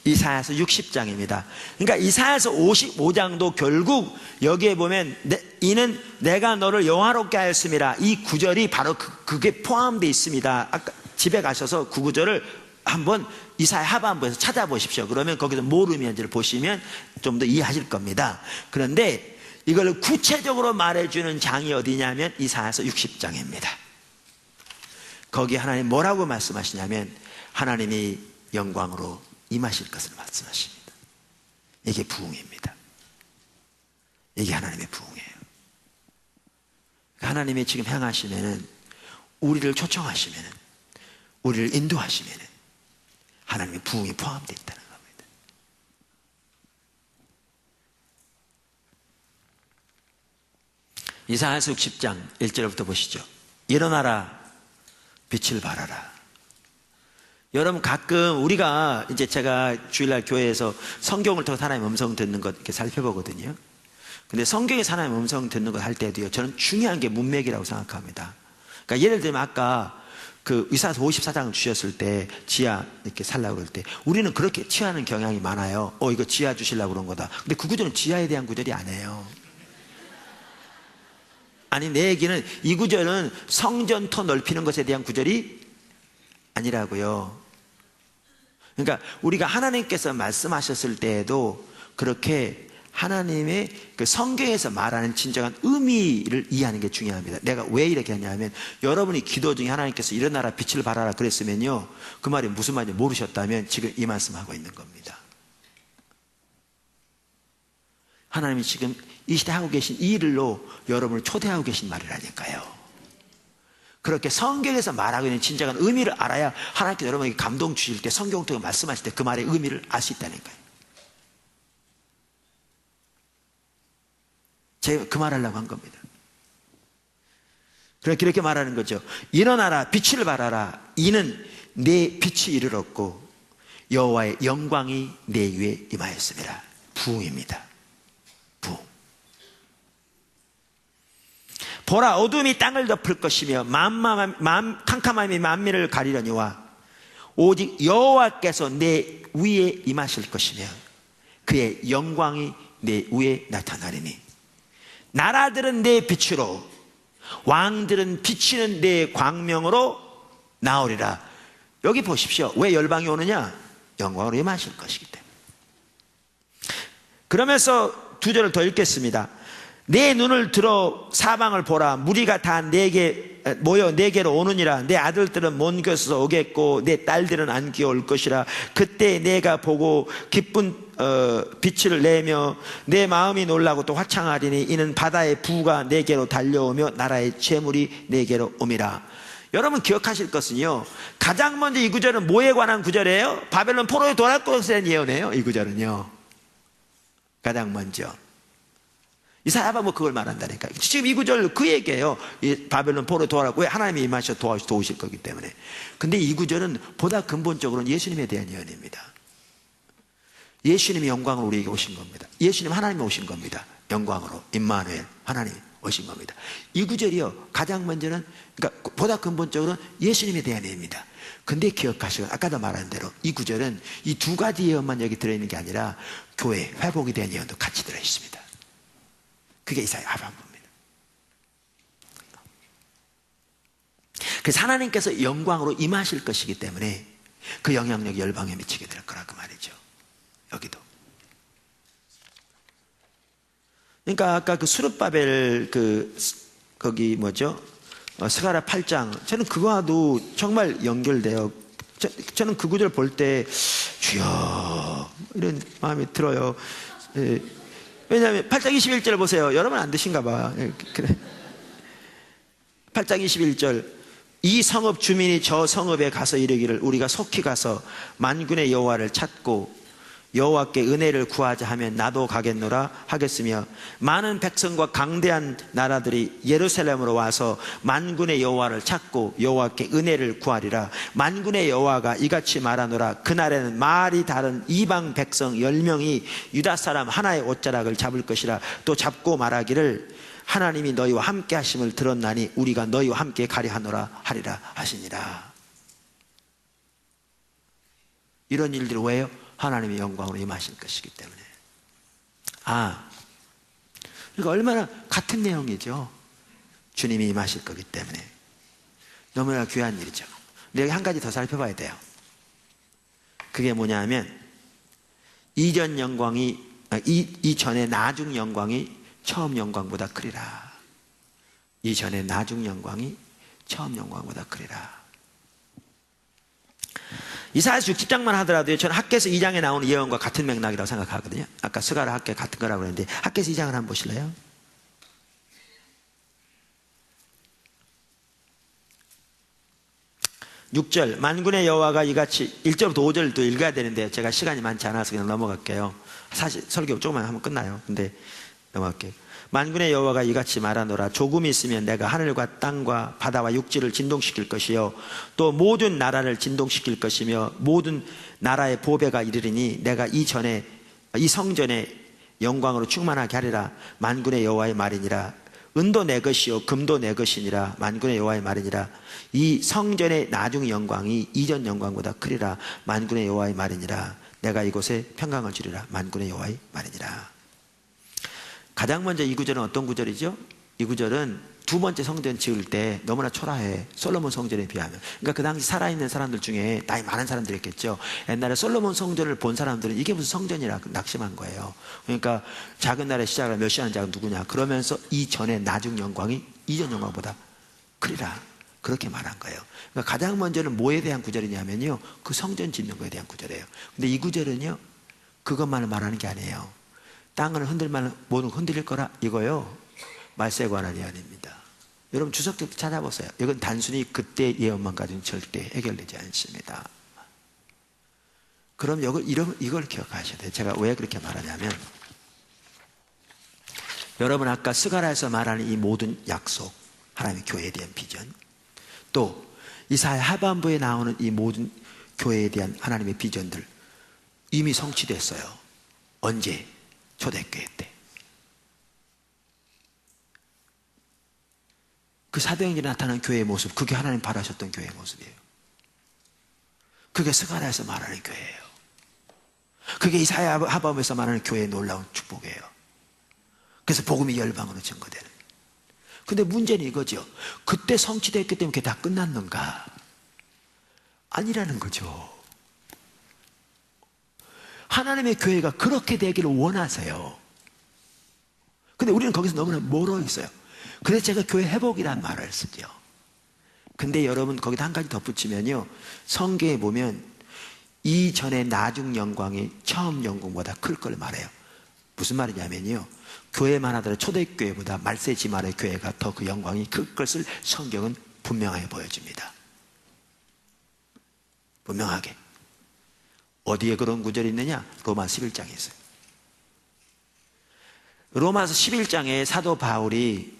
이사야서 60장입니다. 그러니까 이사야서 55장도 결국 여기에 보면 이는 내가 너를 영화롭게 하였음이라, 이 구절이 바로 그게 포함되어 있습니다. 아까 집에 가셔서 그 구절을 한번 이사야 하반부에서 찾아보십시오. 그러면 거기서 뭘 의미하는지를 보시면 좀 더 이해하실 겁니다. 그런데 이걸 구체적으로 말해주는 장이 어디냐면 이사야서 60장입니다. 거기 하나님 뭐라고 말씀하시냐면 하나님이 영광으로 임하실 것을 말씀하십니다. 이게 부흥입니다. 이게 하나님의 부흥이에요. 하나님이 지금 행하시면은, 우리를 초청하시면은, 우리를 인도하시면은 하나님의 부흥이 포함되어 있다는 겁니다. 이사야서 60장 1절부터 보시죠. 일어나라, 빛을 발하라. 여러분, 가끔 우리가 이제 제가 주일날 교회에서 성경을 통해서 하나님의 음성 듣는 것 이렇게 살펴보거든요. 근데 성경에서 하나님의 음성 듣는 것 할 때도요, 저는 중요한 게 문맥이라고 생각합니다. 그러니까 예를 들면 아까 그 이사야서 54장을 주셨을 때 지하 이렇게 살라고 그럴 때 우리는 그렇게 취하는 경향이 많아요. 이거 지하 주시려고 그런 거다. 근데 그 구절은 지하에 대한 구절이 아니에요. 아니, 내 얘기는 이 구절은 성전터 넓히는 것에 대한 구절이 아니라고요. 그러니까 우리가 하나님께서 말씀하셨을 때에도 그렇게 하나님의 그 성경에서 말하는 진정한 의미를 이해하는 게 중요합니다. 내가 왜 이렇게 하냐면, 여러분이 기도 중에 하나님께서 일어나라 빛을 발하라 그랬으면요, 그 말이 무슨 말인지 모르셨다면 지금 이 말씀하고 있는 겁니다. 하나님이 지금 이 시대 하고 계신 이 일로 여러분을 초대하고 계신 말이라니까요. 그렇게 성경에서 말하고 있는 진정한 의미를 알아야 하나님께서 여러분에게 감동 주실 때, 성경 통해 말씀하실 때 그 말의 의미를 알 수 있다니까요. 제가 그 말하려고 한 겁니다. 그렇게 말하는 거죠. 일어나라, 빛을 발하라. 이는 내 빛이 이르렀고 여호와의 영광이 내 위에 임하였습니다. 부흥입니다. 부흥. 보라, 어둠이 땅을 덮을 것이며 캄캄함이 만민을 가리려니와 오직 여호와께서 내 위에 임하실 것이며 그의 영광이 내 위에 나타나리니 나라들은 내 빛으로, 왕들은 비치는 내 광명으로 나오리라. 여기 보십시오. 왜 열방이 오느냐? 영광으로 임하실 것이기 때문에. 그러면서 두 절을 더 읽겠습니다. 내 눈을 들어 사방을 보라. 무리가 다 내게 모여 내게로 오느니라. 내 아들들은 먼 곳에서 오겠고 내 딸들은 안 기어올 것이라. 그때 내가 보고 기쁜 빛을 내며 내 마음이 놀라고 또 화창하리니 이는 바다의 부가 내게로 달려오며 나라의 재물이 내게로 옴이라. 여러분 기억하실 것은요, 가장 먼저 이 구절은 뭐에 관한 구절이에요? 바벨론 포로에 돌아갈 것에 대한 예언이에요. 이 구절은요, 가장 먼저 이사야가 뭐 그걸 말한다니까요. 지금 이 구절 그 얘기예요. 이 바벨론 포로에 돌아가고, 왜? 하나님이 임하셔 도우실 거기 때문에. 근데 이 구절은 보다 근본적으로는 예수님에 대한 예언입니다. 예수님이 영광으로 우리에게 오신 겁니다. 예수님 하나님이 오신 겁니다. 영광으로 임마누엘 하나님 오신 겁니다. 이 구절이요, 가장 먼저는, 그러니까 보다 근본적으로는 예수님에 대한 예입니다. 근데 기억하시고, 아까도 말한 대로 이 구절은 이 두 가지 예언만 여기 들어있는 게 아니라 교회 회복에 대한 예언도 같이 들어있습니다. 그게 이사야 하반부입니다. 그래서 하나님께서 영광으로 임하실 것이기 때문에 그 영향력이 열방에 미치게 될 거라고 말이죠. 여기도. 그러니까 아까 그 수르바벨 거기 뭐죠? 스가랴 8장, 저는 그거와도 정말 연결돼요. 저는 그 구절 볼 때 주여 이런 마음이 들어요. 왜냐하면 8장 21절 보세요. 여러분 안 드신가 봐. 그래. 8장 21절, 이 성읍 주민이 저 성읍에 가서 이르기를 우리가 속히 가서 만군의 여호와를 찾고 여호와께 은혜를 구하자 하면 나도 가겠노라 하겠으며, 많은 백성과 강대한 나라들이 예루살렘으로 와서 만군의 여호와를 찾고 여호와께 은혜를 구하리라. 만군의 여호와가 이같이 말하노라. 그날에는 말이 다른 이방 백성 10명이 유다 사람 하나의 옷자락을 잡을 것이라. 또 잡고 말하기를 하나님이 너희와 함께 하심을 들었나니 우리가 너희와 함께 가려 하노라 하리라 하시니라. 이런 일들이 왜요? 하나님의 영광으로 임하실 것이기 때문에. 그러니까 얼마나 같은 내용이죠. 주님이 임하실 거기 때문에 너무나 귀한 일이죠. 근데 여기 한 가지 더 살펴봐야 돼요. 그게 뭐냐 하면, 이전 영광이 이전의 나중 영광이 처음 영광보다 크리라. 이전의 나중 영광이 처음 영광보다 크리라. 이사야서 60장만 하더라도 저는 학개서 2장에 나오는 예언과 같은 맥락이라고 생각하거든요. 아까 스가랴 학개 같은 거라고 그랬는데 학개서 2장을 한번 보실래요? (6절) 만군의 여호와가 이같이, 1절부터 5절도 읽어야 되는데 제가 시간이 많지 않아서 그냥 넘어갈게요. 사실 설교 조금만 하면 끝나요. 근데 넘어갈게요. 만군의 여호와가 이같이 말하노라. 조금 있으면 내가 하늘과 땅과 바다와 육지를 진동시킬 것이요 또 모든 나라를 진동시킬 것이며 모든 나라의 보배가 이르리니 내가 이 성전에 영광으로 충만하게 하리라. 만군의 여호와의 말이니라. 은도 내 것이요 금도 내 것이니라. 만군의 여호와의 말이니라. 이 성전의 나중 영광이 이전 영광보다 크리라. 만군의 여호와의 말이니라. 내가 이곳에 평강을 주리라. 만군의 여호와의 말이니라. 가장 먼저 이 구절은 어떤 구절이죠? 이 구절은 두 번째 성전 지을 때 너무나 초라해. 솔로몬 성전에 비하면. 그러니까 그 당시 살아있는 사람들 중에 나이 많은 사람들이 있겠죠. 옛날에 솔로몬 성전을 본 사람들은 이게 무슨 성전이라 낙심한 거예요. 그러니까 작은 나라의 시작을 몇 시하는 자가 누구냐 그러면서 이전의 나중 영광이 이전 영광보다 크리라, 그렇게 말한 거예요. 그러니까 가장 먼저는 뭐에 대한 구절이냐면요, 그 성전 짓는 거에 대한 구절이에요. 근데 이 구절은요 그것만을 말하는 게 아니에요. 땅을 흔들만 모든 흔들릴 거라, 이거요 말세에 관한 예언입니다. 여러분 주석도 찾아보세요. 이건 단순히 그때 예언만 가지고는 절대 해결되지 않습니다. 그럼 이걸 기억하셔야 돼요. 제가 왜 그렇게 말하냐면, 여러분 아까 스가랴에서 말하는 이 모든 약속, 하나님의 교회에 대한 비전, 또 이사야 하반부에 나오는 이 모든 교회에 대한 하나님의 비전들 이미 성취됐어요. 언제? 초대교회 때. 그 사도행전에 나타난 교회의 모습, 그게 하나님 바라셨던 교회의 모습이에요. 그게 스가랴에서 말하는 교회예요. 그게 이사야 하반부에서 말하는 교회의 놀라운 축복이에요. 그래서 복음이 열방으로 증거되는. 근데 문제는 이거죠. 그때 성취됐기 때문에 그게 다 끝났는가? 아니라는 거죠. 하나님의 교회가 그렇게 되기를 원하세요. 근데 우리는 거기서 너무나 멀어 있어요. 그래서 제가 교회 회복이라는 말을 쓰죠. 근데 여러분 거기다 한 가지 덧붙이면요, 성경에 보면 이전의 나중 영광이 처음 영광보다 클 걸 말해요. 무슨 말이냐면요, 교회만 하더라도 초대교회보다 말세지말의 교회가 더 그 영광이 클 것을 성경은 분명하게 보여줍니다. 분명하게. 어디에 그런 구절이 있느냐? 로마 11장에 있어요. 로마서 11장에 사도 바울이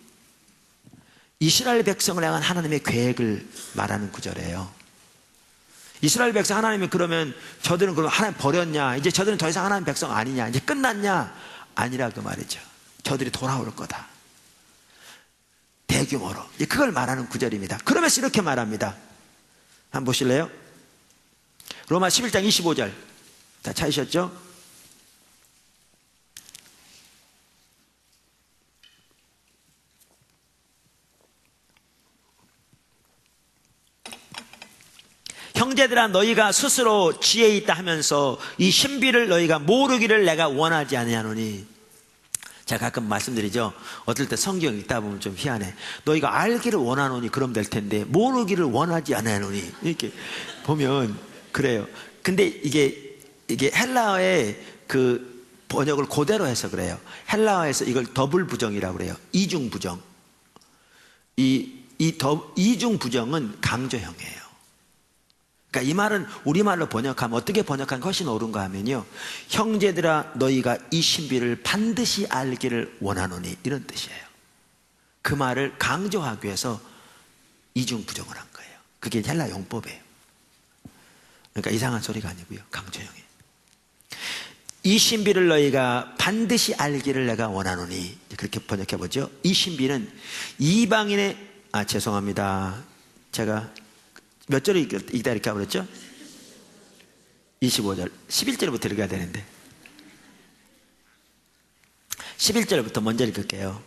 이스라엘 백성을 향한 하나님의 계획을 말하는 구절이에요. 이스라엘 백성, 하나님이 그러면 저들은 그럼 하나님 버렸냐? 이제 저들은 더 이상 하나님 백성 아니냐? 이제 끝났냐? 아니라 그 말이죠. 저들이 돌아올 거다. 대규모로. 그걸 말하는 구절입니다. 그러면서 이렇게 말합니다. 한번 보실래요? 로마 11장 25절. 다 찾으셨죠? 형제들아, 너희가 스스로 지혜 있다 하면서 이 신비를 너희가 모르기를 내가 원하지 아니하노니. 제가 가끔 말씀드리죠. 어떨 때 성경 읽다 보면 좀 희한해. 너희가 알기를 원하노니 그럼 될 텐데 모르기를 원하지 아니하노니. 이렇게 보면 그래요. 근데 이게 헬라어의 그 번역을 그대로 해서 그래요. 헬라어에서 이걸 더블 부정이라고 그래요. 이중 부정. 이중 부정은 강조형이에요. 그러니까 이 말은 우리말로 번역하면 어떻게 번역하는 것이 옳은가 하면요, 형제들아 너희가 이 신비를 반드시 알기를 원하노니, 이런 뜻이에요. 그 말을 강조하기 위해서 이중 부정을 한 거예요. 그게 헬라 용법이에요. 그러니까 이상한 소리가 아니고요, 강조형이에요. 이 신비를 너희가 반드시 알기를 내가 원하노니, 그렇게 번역해보죠. 이 신비는 이방인의, 죄송합니다, 제가 몇 절을 읽다 이렇게 그랬죠? 25절. 11절부터 읽어야 되는데 11절부터 먼저 읽을게요.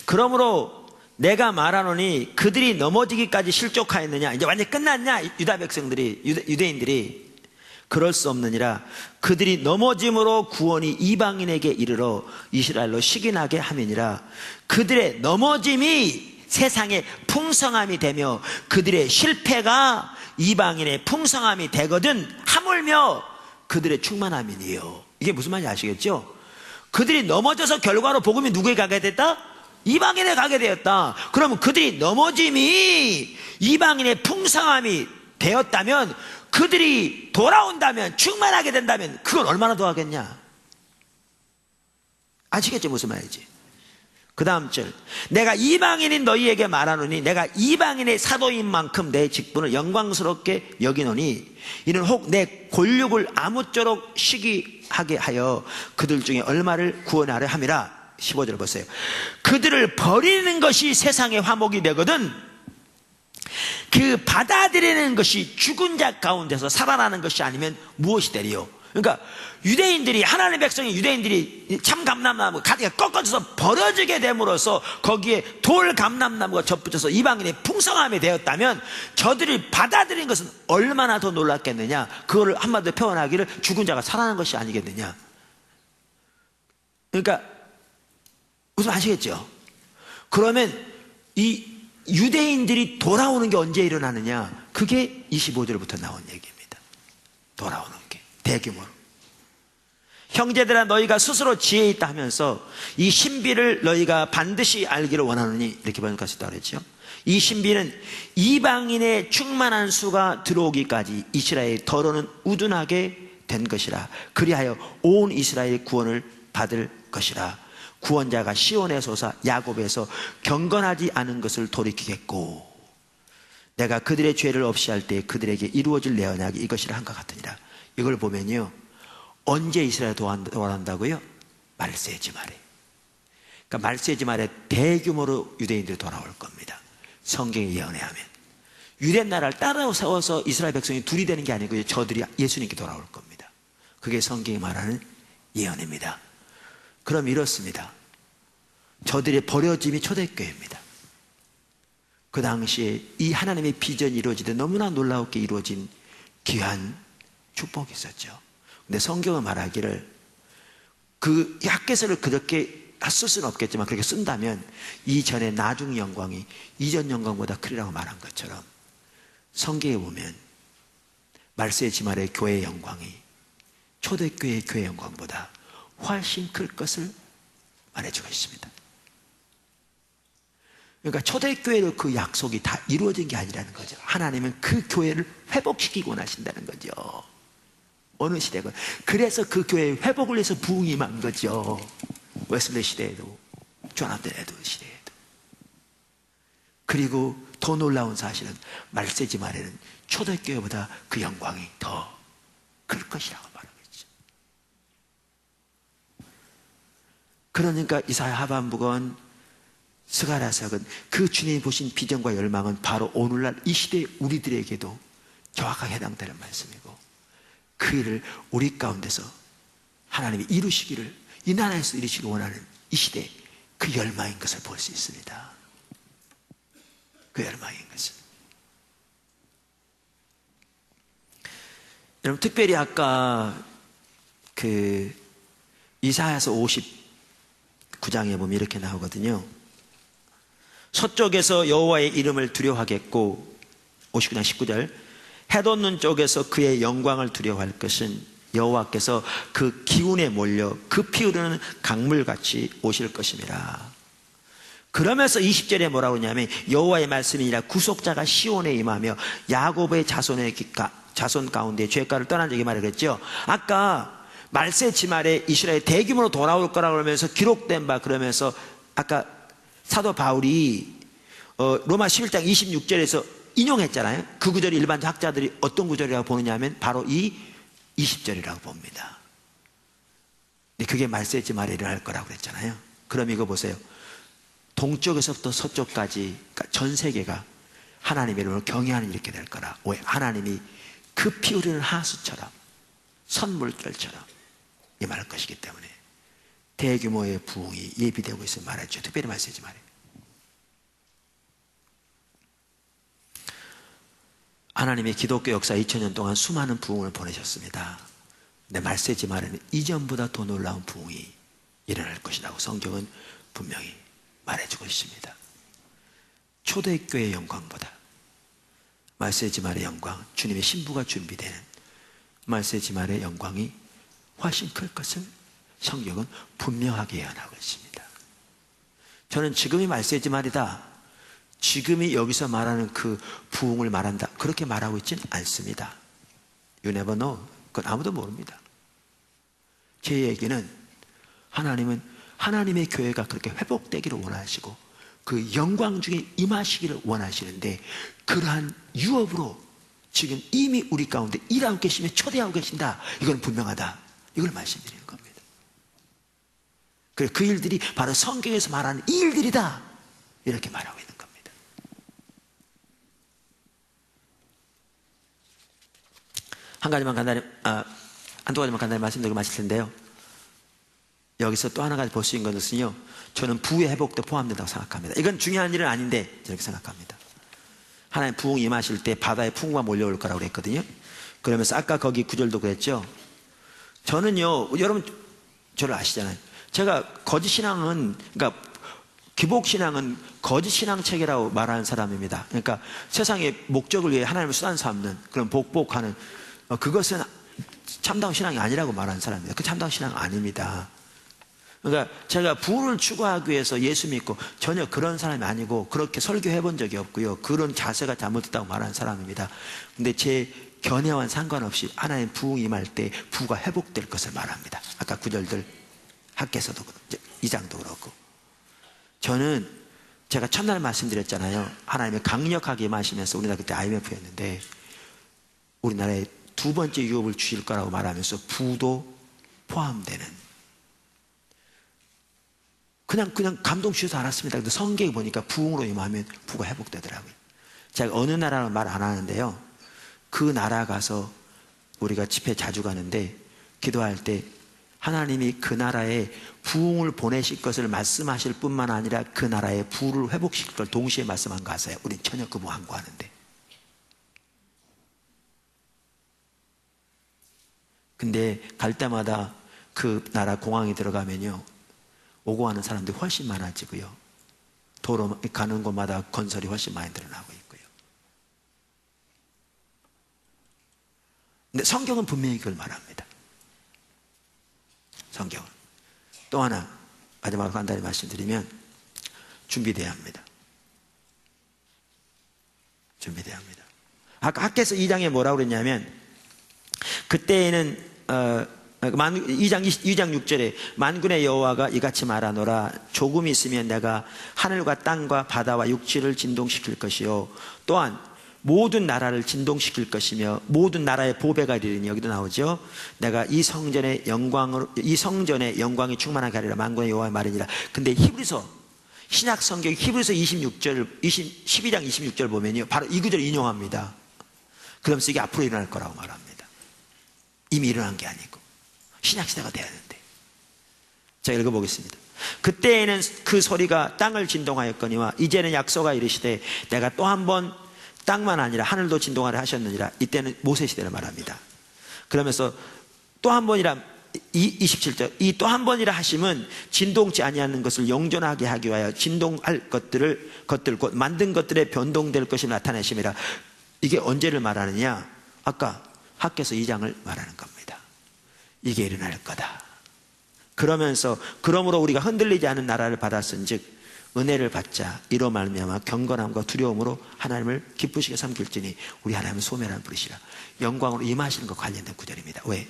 그러므로 내가 말하노니 그들이 넘어지기까지 실족하였느냐? 이제 완전히 끝났냐? 유다 백성들이, 유대인들이. 그럴 수 없느니라. 그들이 넘어짐으로 구원이 이방인에게 이르러 이스라엘로 식인하게 함이니라. 그들의 넘어짐이 세상의 풍성함이 되며 그들의 실패가 이방인의 풍성함이 되거든 하물며 그들의 충만함이니요. 이게 무슨 말인지 아시겠죠? 그들이 넘어져서 결과로 복음이 누구에게 가게 됐다? 이방인에 가게 되었다. 그러면 그들이 넘어짐이 이방인의 풍성함이 되었다면, 그들이 돌아온다면, 충만하게 된다면 그건 얼마나 더하겠냐? 아시겠죠? 무슨 말인지. 그 다음 절. 내가 이방인인 너희에게 말하노니 내가 이방인의 사도인 만큼 내 직분을 영광스럽게 여기노니 이는 혹 내 권력을 아무쪼록 시기하게 하여 그들 중에 얼마를 구원하려 함이라. 15절 보세요. 그들을 버리는 것이 세상의 화목이 되거든 그 받아들이는 것이 죽은 자 가운데서 살아나는 것이 아니면 무엇이 되리요? 그러니까 유대인들이, 하나님의 백성이, 유대인들이 참 감람나무 가지가 꺾어져서 벌어지게 됨으로써 거기에 돌 감람나무가 접붙여서 이방인의 풍성함이 되었다면 저들이 받아들인 것은 얼마나 더 놀랐겠느냐. 그거를 한마디로 표현하기를 죽은 자가 살아나는 것이 아니겠느냐. 그러니까 무슨 아시겠죠? 그러면 이 유대인들이 돌아오는 게 언제 일어나느냐? 그게 25절부터 나온 얘기입니다. 돌아오는 게 대규모로. 형제들아 너희가 스스로 지혜 있다 하면서 이 신비를 너희가 반드시 알기를 원하노니, 이렇게 번역할 수 있다고 그랬죠. 이 신비는 이방인의 충만한 수가 들어오기까지 이스라엘의 더러는 우둔하게 된 것이라. 그리하여 온 이스라엘의 구원을 받을 것이라. 구원자가 시온에서 오사 야곱에서 경건하지 않은 것을 돌이키겠고 내가 그들의 죄를 없이 할 때 그들에게 이루어질 내 언약이 이것이라 한 것 같으니라. 이걸 보면요, 언제 이스라엘 돌아온다고요? 말세지말에. 그러니까 말세지말에 대규모로 유대인들이 돌아올 겁니다. 성경이 예언하면 유대 나라를 따라 세워서 이스라엘 백성이 둘이 되는 게 아니고요, 저들이 예수님께 돌아올 겁니다. 그게 성경이 말하는 예언입니다. 그럼 이렇습니다. 저들의 버려짐이 초대교회입니다. 그 당시에 이 하나님의 비전이 이루어지듯 너무나 놀라웠게 이루어진 귀한 축복이 있었죠. 근데 성경은 말하기를 그 핫게스를 그렇게 다 쓸 수는 없겠지만 그렇게 쓴다면 이전의 나중 영광이 이전 영광보다 크리라고 말한 것처럼 성경에 보면 말세의 지말의 교회의 영광이 초대교회의 교회 영광보다 훨씬 클 것을 말해주고 있습니다. 그러니까 초대교회의 그 약속이 다 이루어진 게 아니라는 거죠. 하나님은 그 교회를 회복시키고 원하신다는 거죠. 어느 시대건. 그래서 그 교회의 회복을 위해서 부흥이 임한 거죠. 웨슬리 시대에도 조나단에도 시대에도. 그리고 더 놀라운 사실은 말세지 말에는 초대교회보다 그 영광이 더 클 것이라고 말하고 있죠. 그러니까 이사야 하반복은 스가랴서는 그 주님이 보신 비전과 열망은 바로 오늘날 이 시대 우리들에게도 정확하게 해당되는 말씀이고 그 일을 우리 가운데서 하나님이 이루시기를 이 나라에서 이루시기 원하는 이 시대 그 열망인 것을 볼 수 있습니다. 그 열망인 것을. 여러분 특별히 아까 그 이사야서 59장에 보면 이렇게 나오거든요. 서쪽에서 여호와의 이름을 두려워하겠고 59장 19절 해돋는 쪽에서 그의 영광을 두려워할 것은 여호와께서 그 기운에 몰려 급히 흐르는 강물같이 오실 것임이라. 그러면서 20절에 뭐라고 하냐면 여호와의 말씀이니라 구속자가 시온에 임하며 야곱의 자손 가운데 죄가를 떠난 적이 말했죠. 아까 말세 지말에 이스라엘 대규모로 돌아올 거라고 그러면서 기록된 바 그러면서 아까 사도 바울이 로마 11장 26절에서 인용했잖아요. 그 구절이 일반 학자들이 어떤 구절이라고 보느냐 하면 바로 이 20절이라고 봅니다. 근데 그게 말세 지말에 일어날 거라고 그랬잖아요. 그럼 이거 보세요. 동쪽에서부터 서쪽까지 그러니까 전 세계가 하나님의 이름을 경외하는 이렇게 될 거라. 왜? 하나님이 급히 흐르는 하수처럼 선물결처럼 임할 것이기 때문에 대규모의 부흥이 예비되고 있음을 말했죠. 특별히 말세지 말이에요. 하나님의 기독교 역사 2000년 동안 수많은 부흥을 보내셨습니다. 근데 말세지 말에는 이전보다 더 놀라운 부흥이 일어날 것이라고 성경은 분명히 말해주고 있습니다. 초대교회의 영광보다 말세지 말의 영광, 주님의 신부가 준비되는 말세지 말의 영광이 훨씬 클 것을 성경은 분명하게 예언하고 있습니다. 저는 지금이 말세지 말이다, 지금이 여기서 말하는 그 부흥을 말한다, 그렇게 말하고 있지는 않습니다. You never know. 그건 아무도 모릅니다. 제 얘기는 하나님은 하나님의 교회가 그렇게 회복되기를 원하시고 그 영광 중에 임하시기를 원하시는데 그러한 유업으로 지금 이미 우리 가운데 일하고 계시며 초대하고 계신다. 이건 분명하다. 이걸 말씀드리는 겁니다. 그래서 그 일들이 바로 성경에서 말하는 이 일들이다. 이렇게 말하고 있는 겁니다. 한두 가지만 간단히 말씀드리고 마칠 텐데요. 여기서 또 하나 가지 볼 수 있는 것은요, 저는 부의 회복도 포함된다고 생각합니다. 이건 중요한 일은 아닌데 저렇게 생각합니다. 하나님 부흥 임하실 때 바다에 풍부가 몰려올 거라고 그랬거든요. 그러면서 아까 거기 구절도 그랬죠. 저는요, 여러분 저를 아시잖아요. 제가 거짓 신앙은, 그러니까 기복 신앙은 거짓 신앙 체계라고 말하는 사람입니다. 그러니까 세상의 목적을 위해 하나님을 수단 삼는 그런 복복하는 그것은 참다운 신앙이 아니라고 말하는 사람입니다. 그 참다운 신앙 아닙니다. 그러니까 제가 부를 추구하기 위해서 예수 믿고 전혀 그런 사람이 아니고 그렇게 설교해 본 적이 없고요. 그런 자세가 잘못됐다고 말하는 사람입니다. 근데 제 견해와는 상관없이 하나님 부흥 임할 때 부가 회복될 것을 말합니다. 아까 구절들 학계에서도 2장도 그렇고. 저는 제가 첫날 말씀드렸잖아요. 하나님이 강력하게 임하시면서 우리나라 그때 IMF였는데 우리나라에 두 번째 유업을 주실 거라고 말하면서 부도 포함되는, 그냥 감동 주셔서 알았습니다. 근데 성경에 보니까 부흥으로 임하면 부가 회복되더라고요. 제가 어느 나라는 말 안 하는데요. 그 나라 가서 우리가 집회 자주 가는데 기도할 때 하나님이 그 나라에 부흥을 보내실 것을 말씀하실 뿐만 아니라 그 나라에 부를 회복시킬 걸 동시에 말씀한 거 아세요? 우린 전혀 그 무한구하는데. 근데 갈 때마다 그 나라 공항에 들어가면요, 오고 가는 사람들이 훨씬 많아지고요. 도로 가는 곳마다 건설이 훨씬 많이 늘어나고 있고요. 근데 성경은 분명히 그걸 말합니다. 성경은. 또 하나 마지막으로 간단히 말씀드리면 준비돼야 합니다. 준비돼야 합니다. 아까 학개서 2장에 뭐라고 그랬냐면 그때에는 2장 6절에 만군의 여호와가 이같이 말하노라 조금 있으면 내가 하늘과 땅과 바다와 육지를 진동시킬 것이요 또한 모든 나라를 진동시킬 것이며 모든 나라의 보배가 이르리니 여기도 나오죠. 내가 이 성전의 영광이 충만하게 하리라 만군의 여호와의 말이니라. 근데 히브리서 신약 성경 히브리서 12장 26절 보면요 바로 이 구절을 인용합니다. 그러면서 이게 앞으로 일어날 거라고 말합니다. 이미 일어난 게 아니고 신약시대가 돼야 되는데. 제가 읽어보겠습니다. 그때에는 그 소리가 땅을 진동하였거니와 이제는 약소가 이르시되 내가 또 한 번 땅만 아니라 하늘도 진동하려 하셨느니라. 이때는 모세 시대를 말합니다. 그러면서 또 한 번이라 27절 이 또 한 번이라 하심은 진동치 아니하는 것을 영존하게 하기 위하여 진동할 것들 곧 만든 것들의 변동될 것이 나타내심이라. 이게 언제를 말하느냐? 아까 학개서 2장을 말하는 겁니다. 이게 일어날 거다. 그러면서 그러므로 우리가 흔들리지 않은 나라를 받았은즉 은혜를 받자. 이로 말미암아 경건함과 두려움으로 하나님을 기쁘시게 섬길지니 우리 하나님은 소멸한 부르시라. 영광으로 임하시는 것 관련된 구절입니다. 왜?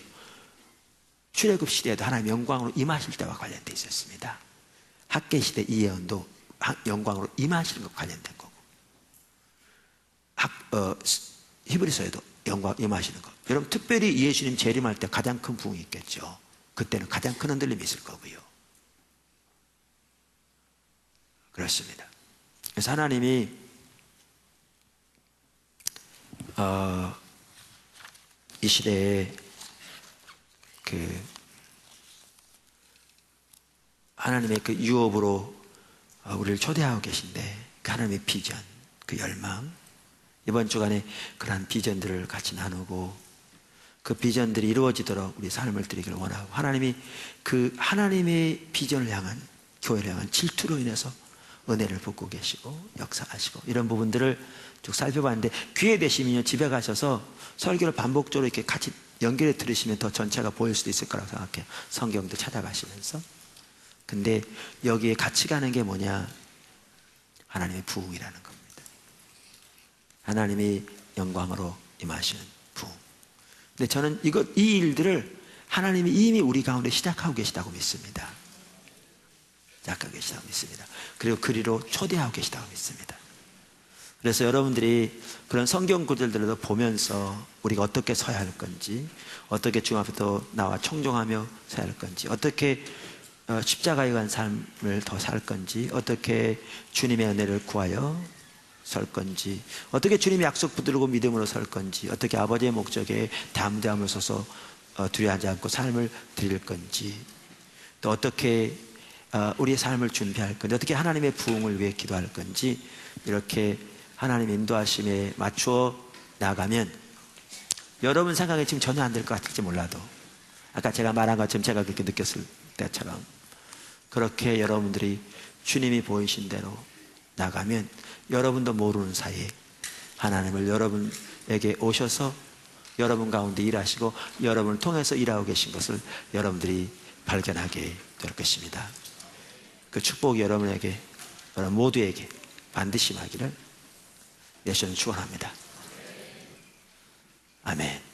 출애굽 시대에도 하나님 영광으로 임하실 때와 관련되어 있었습니다. 학개 시대 이 예언도 영광으로 임하시는 것 관련된 거고 히브리서에도 영광 임하시는 것. 여러분 특별히 예수님 재림할 때 가장 큰 부흥이 있겠죠. 그때는 가장 큰 흔들림이 있을 거고요. 그렇습니다. 그래서 하나님이 이 시대에 하나님의 그 유업으로 우리를 초대하고 계신데 그 하나님의 비전, 그 열망, 이번 주간에 그러한 비전들을 같이 나누고 그 비전들이 이루어지도록 우리 삶을 드리기를 원하고 하나님이 그 하나님의 비전을 향한 교회를 향한 질투로 인해서 은혜를 붓고 계시고 역사하시고 이런 부분들을 쭉 살펴봤는데 기회 되시면요 집에 가셔서 설교를 반복적으로 이렇게 같이 연결해 들으시면 더 전체가 보일 수도 있을 거라고 생각해요. 성경도 찾아가시면서. 근데 여기에 같이 가는 게 뭐냐? 하나님의 부흥이라는 겁니다. 하나님이 영광으로 임하시는 부흥. 근데 저는 이 일들을 하나님이 이미 우리 가운데 시작하고 계시다고 믿습니다. 시작하고 계시다고 믿습니다. 그리고 그리로 초대하고 계시다고 믿습니다. 그래서 여러분들이 그런 성경 구절들을 보면서 우리가 어떻게 서야 할 건지, 어떻게 주님 앞에 더 나와 청종하며 서야 할 건지, 어떻게 십자가에 관한 삶을 더 살 건지, 어떻게 주님의 은혜를 구하여 설 건지, 어떻게 주님의 약속 붙들고 믿음으로 설 건지, 어떻게 아버지의 목적에 담대함을 서서 두려워하지 않고 삶을 드릴 건지, 또 어떻게 우리의 삶을 준비할 건지, 어떻게 하나님의 부흥을 위해 기도할 건지, 이렇게 하나님의 인도하심에 맞추어 나가면 여러분 생각에 지금 전혀 안 될 것 같을지 몰라도 아까 제가 말한 것처럼 제가 그렇게 느꼈을 때처럼 그렇게 여러분들이 주님이 보이신 대로 나가면 여러분도 모르는 사이에 하나님을 여러분에게 오셔서 여러분 가운데 일하시고 여러분을 통해서 일하고 계신 것을 여러분들이 발견하게 될 것입니다. 그 축복이 여러분 모두에게 반드시 임하기를 예수님 축원합니다. 아멘.